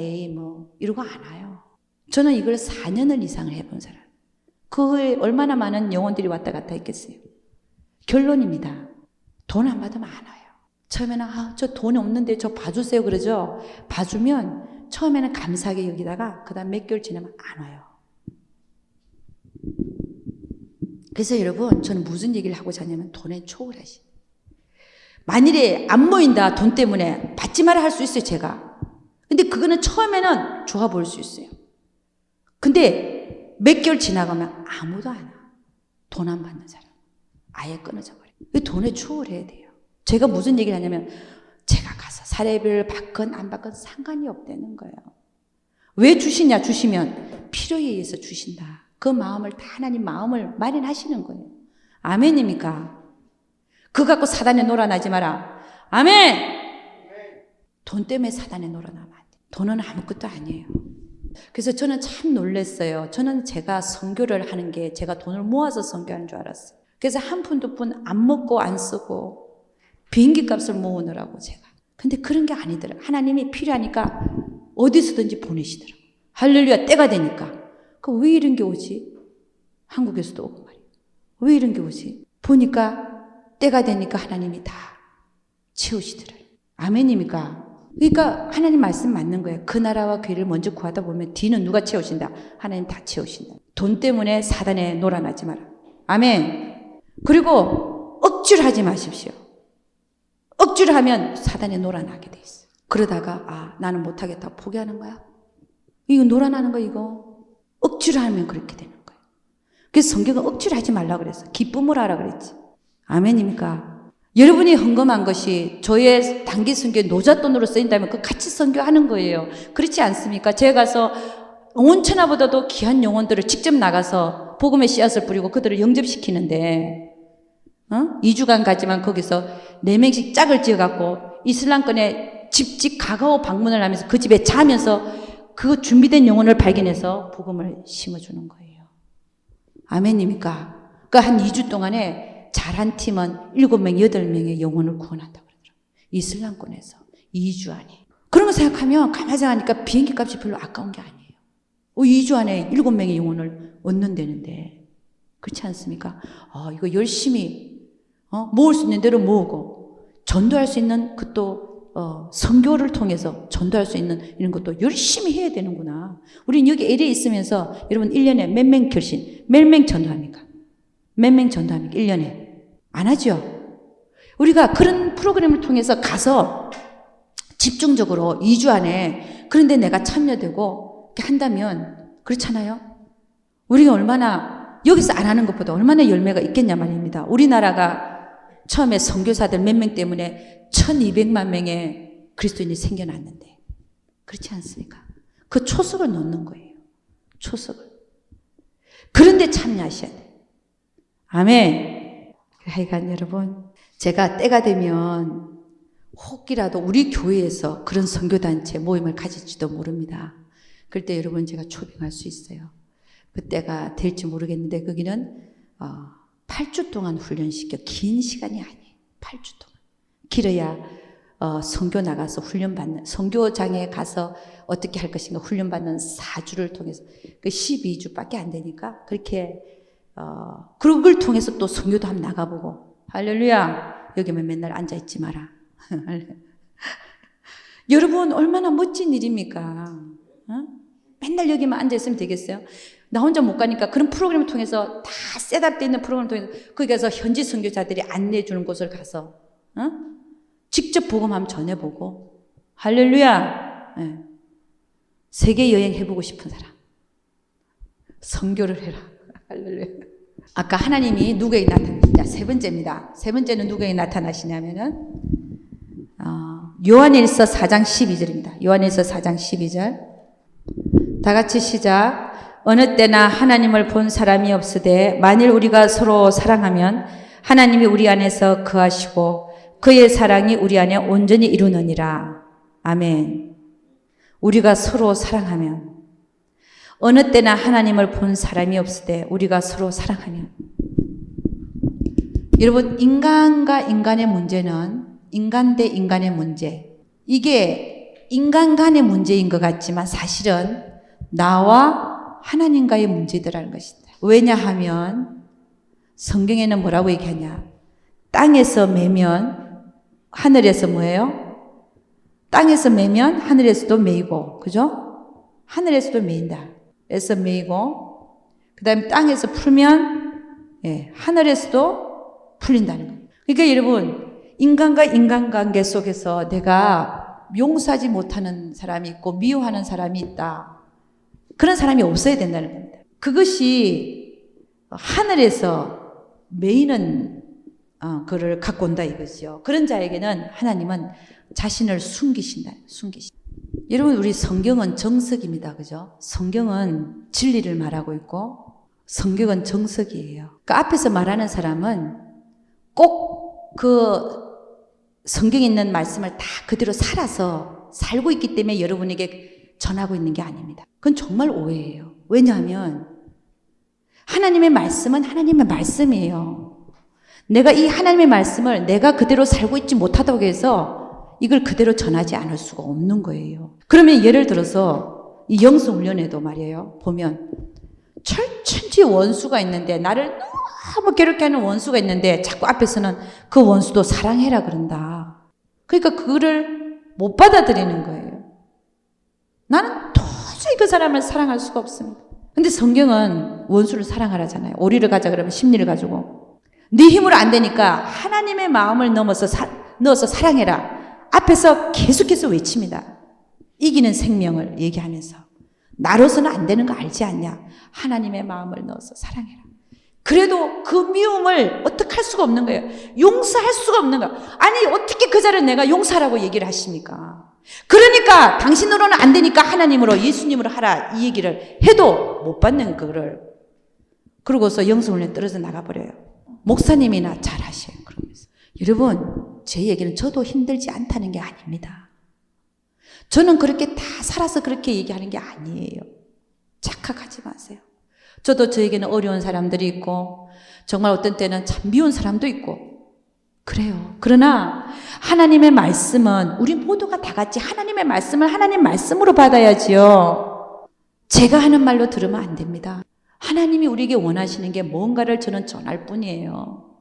이러고 안 와요. 저는 이걸 4년을 이상을 해본 사람. 그 후에 얼마나 많은 영혼들이 왔다 갔다 했겠어요. 결론입니다. 돈 안 받으면 안 와요. 처음에는 저 돈이 없는데 저 봐주세요 그러죠. 봐주면 처음에는 감사하게 여기다가 그 다음 몇 개월 지나면 안 와요. 그래서 여러분 저는 무슨 얘기를 하고자 하냐면 돈에 초월하시. 만일에 안 모인다 돈 때문에 받지 마라 할 수 있어요 제가. 근데 그거는 처음에는 좋아 보일 수 있어요. 근데 몇 개월 지나가면 아무도 안 와. 돈 안 받는 사람 아예 끊어져 버려요. 돈에 초월해야 돼요. 제가 무슨 얘기를 하냐면 제가 가서 사례비를 받건 안 받건 상관이 없다는 거예요. 왜 주시냐? 주시면 필요에 의해서 주신다. 그 마음을 다 하나님 마음을 마련하시는 거예요. 아멘입니까? 그거 갖고 사단에 놀아나지 마라. 아멘! 돈 때문에 사단에 놀아나면 안 돼. 돈은 아무것도 아니에요. 그래서 저는 참 놀랐어요. 저는 제가 선교를 하는 게 제가 돈을 모아서 선교하는 줄 알았어요. 그래서 한 푼 두 푼 안 먹고 안 쓰고 비행기 값을 모으느라고 제가. 근데 그런 게 아니더라. 하나님이 필요하니까 어디서든지 보내시더라고. 할렐루야 때가 되니까. 왜 이런 게 오지? 한국에서도 오고 말이에요. 왜 이런 게 오지? 보니까 때가 되니까 하나님이 다 채우시더라고요. 아멘입니까? 그러니까 하나님 말씀 맞는 거예요. 그 나라와 괴를 먼저 구하다 보면 뒤는 누가 채우신다? 하나님 다 채우신다. 돈 때문에 사단에 놀아나지 마라. 아멘. 그리고 억지로 하지 마십시오. 억지로 하면 사단에 놀아나게 돼 있어요. 그러다가 나는 못하겠다 포기하는 거야. 이거 놀아나는 거 이거. 억지로 하면 그렇게 되는 거예요. 그래서 성경은 억지로 하지 말라고 그랬어. 기쁨을 하라 그랬지. 아멘입니까? 여러분이 헌금한 것이 저의 단기 선교에 노잣돈으로 쓰인다면 그 같이 선교하는 거예요. 그렇지 않습니까? 제가 가서 온 천하보다도 귀한 영혼들을 직접 나가서 복음의 씨앗을 뿌리고 그들을 영접시키는데 2주간 가지만 거기서 4명씩 짝을 지어갖고 이슬람권에 집집 가가오 방문을 하면서 그 집에 자면서 그 준비된 영혼을 발견해서 복음을 심어주는 거예요. 아멘입니까? 그 한 2주 동안에 잘한 팀은 7명, 8명의 영혼을 구원한다고 그러더라고요. 이슬람권에서 2주 안에. 그런 거 생각하면 가만히 생각하니까 비행기 값이 별로 아까운 게 아니에요. 2주 안에 7명의 영혼을 얻는다는데 그렇지 않습니까? 이거 열심히 모을 수 있는 대로 모으고 전도할 수 있는 그또 선교를 통해서 전도할 수 있는 이런 것도 열심히 해야 되는구나. 우리는 여기 LA에 있으면서 여러분 1년에 몇 명 결신, 몇 명 전도합니까? 몇 명 전도합니까? 1년에. 안 하죠? 우리가 그런 프로그램을 통해서 가서 집중적으로 2주 안에 그런데 내가 참여되고 이렇게 한다면 그렇잖아요? 우리가 얼마나 여기서 안 하는 것보다 얼마나 열매가 있겠냐 말입니다. 우리나라가 처음에 선교사들 몇 명 때문에 1200만 명의 그리스도인이 생겨났는데 그렇지 않습니까? 그 초석을 놓는 거예요. 초석을. 그런데 참여하셔야 돼요. 아멘. 하여간 여러분 제가 때가 되면 혹이라도 우리 교회에서 그런 선교단체 모임을 가질지도 모릅니다. 그럴 때 여러분 제가 초빙할 수 있어요. 그때가 될지 모르겠는데 거기는 8주 동안 훈련시켜. 긴 시간이 아니에요. 8주 동안. 길어야 선교 나가서 훈련받는, 선교장에 가서 어떻게 할 것인가 훈련받는 4주를 통해서 그 12주밖에 안 되니까 그렇게 그걸 통해서 또 선교도 한번 나가보고 할렐루야. 여기만 맨날 앉아있지 마라. 여러분 얼마나 멋진 일입니까? 맨날 여기만 앉아있으면 되겠어요? 나 혼자 못 가니까 그런 프로그램을 통해서 다 셋업되어 있는 프로그램을 통해서 거기 가서 현지 선교사들이 안내해 주는 곳을 가서 직접 복음 한번 전해보고 할렐루야. 네. 세계 여행 해보고 싶은 사람 선교를 해라. 할렐루야. 아까 하나님이 누구에게 나타나시냐? 세 번째입니다. 세 번째는 누구에게 나타나시냐면은 요한일서 4장 12절입니다. 요한일서 4장 12절 다 같이 시작. 어느 때나 하나님을 본 사람이 없으되 만일 우리가 서로 사랑하면 하나님이 우리 안에서 거하시고 그의 사랑이 우리 안에 온전히 이루느니라. 아멘. 우리가 서로 사랑하면 어느 때나 하나님을 본 사람이 없으되 우리가 서로 사랑하면 여러분 인간과 인간의 문제는 인간 대 인간의 문제 이게 인간 간의 문제인 것 같지만 사실은 나와 하나님과의 문제더라는 것입니다. 왜냐하면 성경에는 뭐라고 얘기하냐? 땅에서 매면 하늘에서 뭐예요? 땅에서 매면 하늘에서도 매이고, 그죠? 하늘에서도 매인다. 에서 매이고, 그 다음에 땅에서 풀면, 예, 하늘에서도 풀린다는 거예요. 그러니까 여러분, 인간과 인간관계 속에서 내가 용서하지 못하는 사람이 있고, 미워하는 사람이 있다. 그런 사람이 없어야 된다는 겁니다. 그것이 하늘에서 매이는 그를 갖고 온다 이거죠. 그런 자에게는 하나님은 자신을 숨기신다. 여러분, 우리 성경은 정석입니다. 그죠? 성경은 진리를 말하고 있고 성경은 정석이에요. 그 앞에서 말하는 사람은 꼭 그 성경에 있는 말씀을 다 그대로 살고 있기 때문에 여러분에게 전하고 있는 게 아닙니다. 그건 정말 오해예요. 왜냐하면 하나님의 말씀은 하나님의 말씀이에요. 내가 이 하나님의 말씀을 내가 그대로 살고 있지 못하다고 해서 이걸 그대로 전하지 않을 수가 없는 거예요. 그러면 예를 들어서 이 영성훈련에도 말이에요. 보면 철천지 원수가 있는데 나를 너무 괴롭게 하는 원수가 있는데 자꾸 앞에서는 그 원수도 사랑해라 그런다. 그러니까 그거를 못 받아들이는 거예요. 나는 도저히 그 사람을 사랑할 수가 없습니다. 근데 성경은 원수를 사랑하라잖아요. 오리를 가자 그러면 심리를 가지고 네 힘으로 안 되니까 하나님의 마음을 넣어서 사랑해라. 앞에서 계속해서 외칩니다. 이기는 생명을 얘기하면서 나로서는 안 되는 거 알지 않냐. 하나님의 마음을 넣어서 사랑해라. 그래도 그 미움을 어떻게 할 수가 없는 거예요. 용서할 수가 없는 거예요. 아니 어떻게 그 자를 내가 용서하라고 얘기를 하십니까? 그러니까 당신으로는 안 되니까 하나님으로 예수님으로 하라 이 얘기를 해도 못 받는 그거를 그러고서 영성훈련에 떨어져 나가버려요. 목사님이나 잘하셔요. 그러면서 여러분 제 얘기는 저도 힘들지 않다는 게 아닙니다. 저는 그렇게 다 살아서 그렇게 얘기하는 게 아니에요. 착각하지 마세요. 저도 저에게는 어려운 사람들이 있고 정말 어떤 때는 참 미운 사람도 있고 그래요. 그러나 하나님의 말씀은 우리 모두가 다 같이 하나님의 말씀을 하나님 말씀으로 받아야지요. 제가 하는 말로 들으면 안 됩니다. 하나님이 우리에게 원하시는 게 뭔가를 저는 전할 뿐이에요.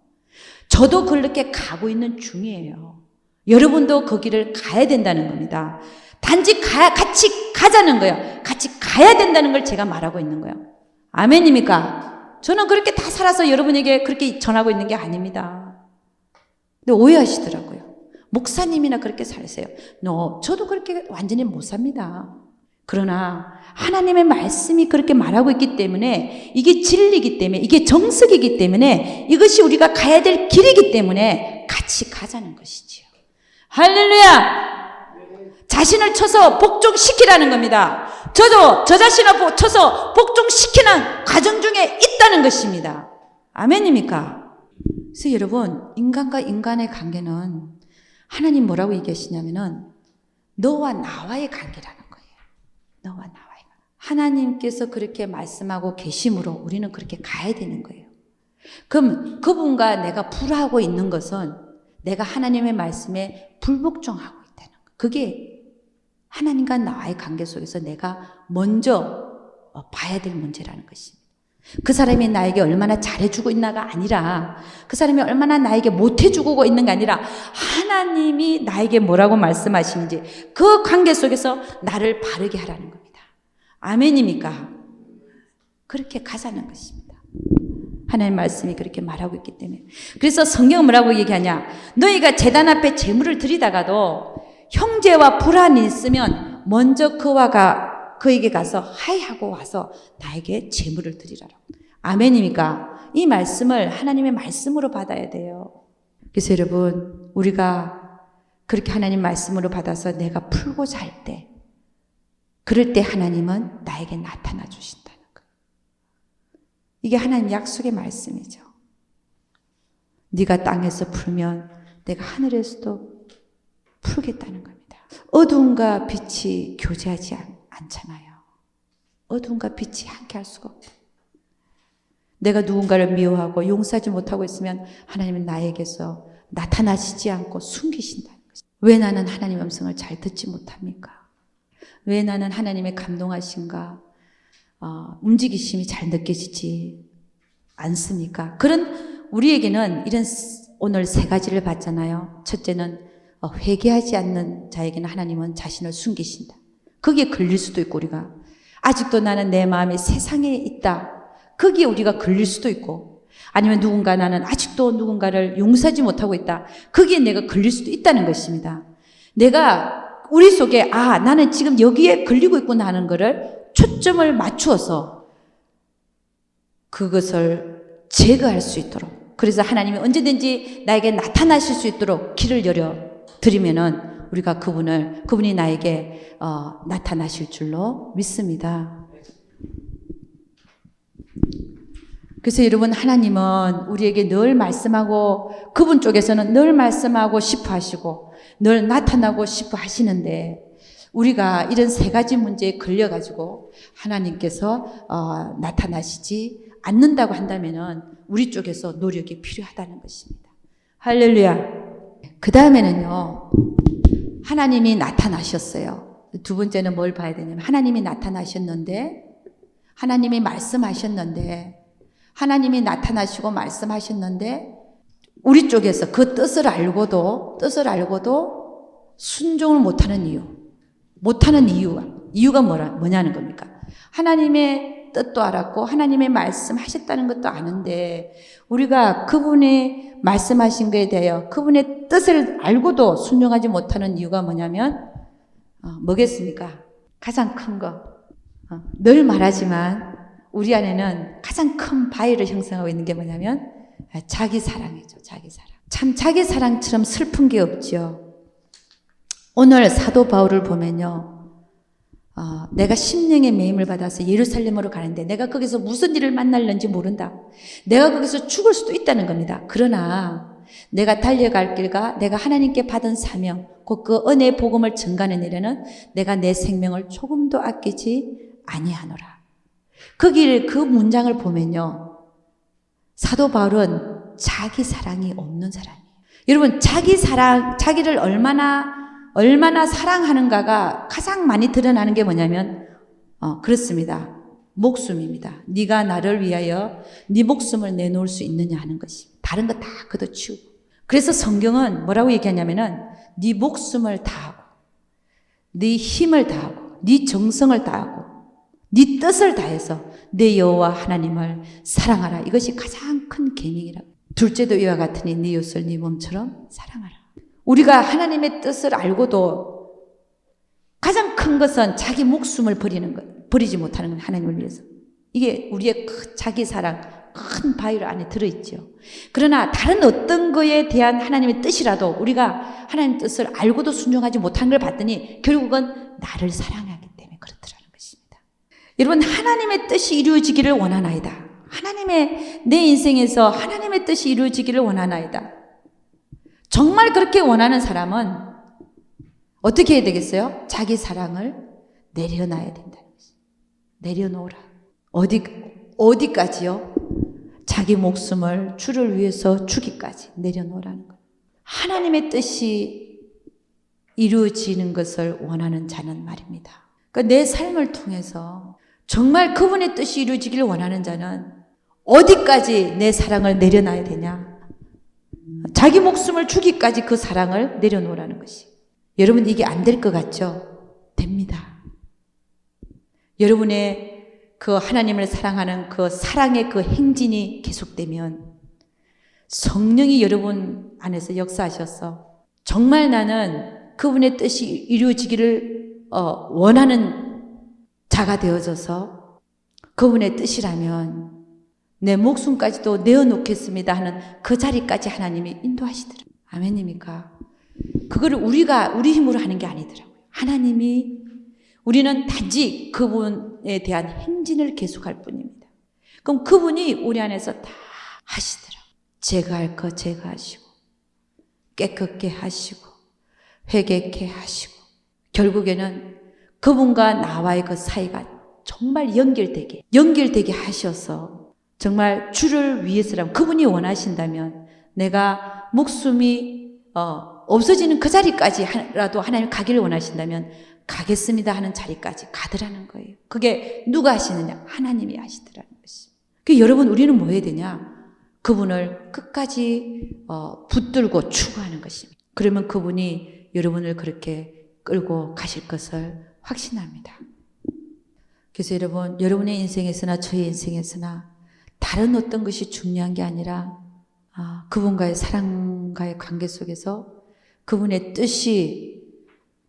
저도 그렇게 가고 있는 중이에요. 여러분도 그 길을 가야 된다는 겁니다. 단지 같이 가자는 거예요. 같이 가야 된다는 걸 제가 말하고 있는 거예요. 아멘입니까? 저는 그렇게 다 살아서 여러분에게 그렇게 전하고 있는 게 아닙니다. 근데 오해하시더라고요. 목사님이나 그렇게 사세요. 저도 그렇게 완전히 못 삽니다. 그러나 하나님의 말씀이 그렇게 말하고 있기 때문에 이게 진리이기 때문에 이게 정석이기 때문에 이것이 우리가 가야 될 길이기 때문에 같이 가자는 것이지요. 할렐루야! 자신을 쳐서 복종시키라는 겁니다. 저도 저 자신을 쳐서 복종시키는 과정 중에 있다는 것입니다. 아멘입니까? 그래서 여러분 인간과 인간의 관계는 하나님 뭐라고 얘기하시냐면은 너와 나와의 관계라는 거예요. 너와 나와의 관계. 하나님께서 그렇게 말씀하고 계심으로 우리는 그렇게 가야 되는 거예요. 그럼 그분과 내가 불하고 있는 것은 내가 하나님의 말씀에 불복종하고 있다는 거예요. 그게 하나님과 나와의 관계 속에서 내가 먼저 봐야 될 문제라는 것입니다. 그 사람이 나에게 얼마나 잘해주고 있나가 아니라 그 사람이 얼마나 나에게 못해주고 있는 게 아니라 하나님이 나에게 뭐라고 말씀하시는지 그 관계 속에서 나를 바르게 하라는 겁니다. 아멘입니까? 그렇게 가자는 것입니다. 하나님 말씀이 그렇게 말하고 있기 때문에. 그래서 성경은 뭐라고 얘기하냐. 너희가 제단 앞에 제물을 드리다가도 형제와 불안이 있으면 먼저 그에게 가서 하이하고 와서 나에게 제물을 드리라라고. 아멘입니까? 이 말씀을 하나님의 말씀으로 받아야 돼요. 그래서 여러분 우리가 그렇게 하나님 말씀으로 받아서 내가 풀고자 할 때 그럴 때 하나님은 나에게 나타나 주신다는 거예요. 이게 하나님 약속의 말씀이죠. 네가 땅에서 풀면 내가 하늘에서도 풀겠다는 겁니다. 어둠과 빛이 교제하지 않잖아요. 어둠과 빛이 함께 할 수가 없어요. 내가 누군가를 미워하고 용서하지 못하고 있으면 하나님은 나에게서 나타나시지 않고 숨기신다는 것이죠. 왜 나는 하나님의 음성을 잘 듣지 못합니까? 왜 나는 하나님의 감동하심과 움직이심이 잘 느껴지지 않습니까? 그런 우리에게는 이런 오늘 세 가지를 봤잖아요. 첫째는 회개하지 않는 자에게는 하나님은 자신을 숨기신다. 거기에 걸릴 수도 있고 우리가 아직도 나는 내 마음이 세상에 있다. 거기에 우리가 걸릴 수도 있고 아니면 누군가 나는 아직도 누군가를 용서하지 못하고 있다. 거기에 내가 걸릴 수도 있다는 것입니다. 내가 우리 속에 나는 지금 여기에 걸리고 있구나 하는 것을 초점을 맞추어서 그것을 제거할 수 있도록 그래서 하나님이 언제든지 나에게 나타나실 수 있도록 길을 열어 드리면은 우리가 그분이 나에게 나타나실 줄로 믿습니다. 그래서 여러분 하나님은 우리에게 늘 말씀하고 그분 쪽에서는 늘 말씀하고 싶어 하시고 늘 나타나고 싶어 하시는데 우리가 이런 세 가지 문제에 걸려가지고 하나님께서 나타나시지 않는다고 한다면은 우리 쪽에서 노력이 필요하다는 것입니다. 할렐루야. 그 다음에는요, 하나님이 나타나셨어요. 두 번째는 뭘 봐야 되냐면, 하나님이 나타나셨는데, 하나님이 말씀하셨는데, 하나님이 나타나시고 말씀하셨는데, 우리 쪽에서 그 뜻을 알고도 순종을 못하는 이유가 뭐냐는 겁니까? 하나님의 뜻도 알았고 하나님의 말씀하셨다는 것도 아는데 우리가 그분이 말씀하신 것에 대하여 그분의 뜻을 알고도 순종하지 못하는 이유가 뭐냐면 뭐겠습니까? 가장 큰 거. 늘 말하지만 우리 안에는 가장 큰 바위를 형성하고 있는 게 뭐냐면 자기 사랑이죠. 자기 사랑. 참 자기 사랑처럼 슬픈 게 없죠. 오늘 사도 바울을 보면요. 내가 심령의 매임을 받아서 예루살렘으로 가는데 내가 거기서 무슨 일을 만날는지 모른다. 내가 거기서 죽을 수도 있다는 겁니다. 그러나 내가 달려갈 길과 내가 하나님께 받은 사명, 곧 그 은혜의 복음을 전가하는 일에는 내가 내 생명을 조금도 아끼지 아니하노라. 그 문장을 보면요. 사도 바울은 자기 사랑이 없는 사람이에요. 여러분, 자기를 얼마나 사랑하는가가 가장 많이 드러나는 게 뭐냐면 그렇습니다. 목숨입니다. 네가 나를 위하여 네 목숨을 내놓을 수 있느냐 하는 것이 다른 거 다 걷어치우고 그래서 성경은 뭐라고 얘기하냐면은 네 목숨을 다하고 네 힘을 다하고 네 정성을 다하고 네 뜻을 다해서 내 여호와 하나님을 사랑하라. 이것이 가장 큰 계명이라고. 둘째도 이와 같으니 네 이웃을 네 몸처럼 사랑하라. 우리가 하나님의 뜻을 알고도 가장 큰 것은 자기 목숨을 버리지 못하는 것, 하나님을 위해서. 이게 우리의 자기 사랑, 큰 바위로 안에 들어있죠. 그러나 다른 어떤 거에 대한 하나님의 뜻이라도 우리가 하나님의 뜻을 알고도 순종하지 못한 걸 봤더니 결국은 나를 사랑하기 때문에 그렇더라는 것입니다. 여러분, 하나님의 뜻이 이루어지기를 원하나이다. 내 인생에서 하나님의 뜻이 이루어지기를 원하나이다. 정말 그렇게 원하는 사람은 어떻게 해야 되겠어요? 자기 사랑을 내려놔야 된다는 것이죠. 내려놓으라. 어디까지요? 자기 목숨을 주를 위해서 주기까지 내려놓으라는 거예요. 하나님의 뜻이 이루어지는 것을 원하는 자는 말입니다. 그러니까 내 삶을 통해서 정말 그분의 뜻이 이루어지기를 원하는 자는 어디까지 내 사랑을 내려놔야 되냐? 자기 목숨을 주기까지 그 사랑을 내려놓으라는 것이. 여러분, 이게 안 될 것 같죠? 됩니다. 여러분의 그 하나님을 사랑하는 그 사랑의 그 행진이 계속되면 성령이 여러분 안에서 역사하셔서 정말 나는 그분의 뜻이 이루어지기를 원하는 자가 되어져서 그분의 뜻이라면 내 목숨까지도 내어놓겠습니다 하는 그 자리까지 하나님이 인도하시더라고요. 아멘입니까? 그거를 우리 힘으로 하는 게 아니더라고요. 우리는 단지 그분에 대한 행진을 계속할 뿐입니다. 그럼 그분이 우리 안에서 다 하시더라고요. 제거할 거 제거하시고 깨끗게 하시고 회개케 하시고 결국에는 그분과 나와의 그 사이가 정말 연결되게 하셔서 정말 주를 위해서라면 그분이 원하신다면 내가 목숨이 없어지는 그 자리까지라도 하나님 가기를 원하신다면 가겠습니다 하는 자리까지 가더라는 거예요. 그게 누가 하시느냐? 하나님이 하시더라는 것이. 여러분, 우리는 뭐 해야 되냐? 그분을 끝까지 붙들고 추구하는 것입니다. 그러면 그분이 여러분을 그렇게 끌고 가실 것을 확신합니다. 그래서 여러분, 여러분의 인생에서나 저의 인생에서나 다른 어떤 것이 중요한 게 아니라 그분과의 사랑과의 관계 속에서 그분의 뜻이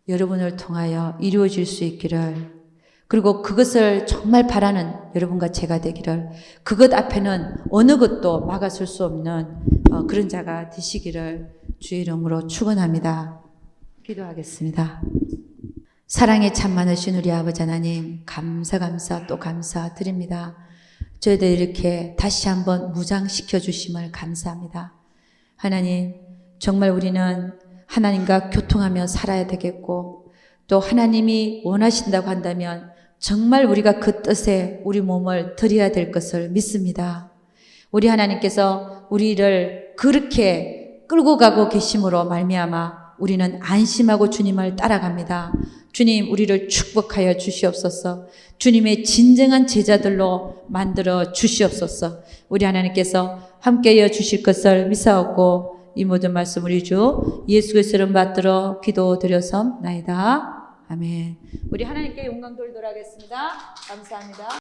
여러분을 통하여 이루어질 수 있기를, 그리고 그것을 정말 바라는 여러분과 제가 되기를, 그것 앞에는 어느 것도 막아설 수 없는 그런 자가 되시기를 주의 이름으로 축원합니다. 기도하겠습니다. 사랑에 참 많으신 우리 아버지 하나님, 감사 또 감사드립니다. 저희들 이렇게 다시 한번 무장시켜 주심을 감사합니다. 하나님, 정말 우리는 하나님과 교통하며 살아야 되겠고, 또 하나님이 원하신다고 한다면 정말 우리가 그 뜻에 우리 몸을 드려야 될 것을 믿습니다. 우리 하나님께서 우리를 그렇게 끌고 가고 계심으로 말미암아 우리는 안심하고 주님을 따라갑니다. 주님, 우리를 축복하여 주시옵소서. 주님의 진정한 제자들로 만들어 주시옵소서. 우리 하나님께서 함께하여 주실 것을 믿사옵고, 이 모든 말씀 우리 주 예수 그리스도의 이름 받들어 기도드려서나이다. 아멘. 우리 하나님께 영광 돌도록 하겠습니다. 감사합니다.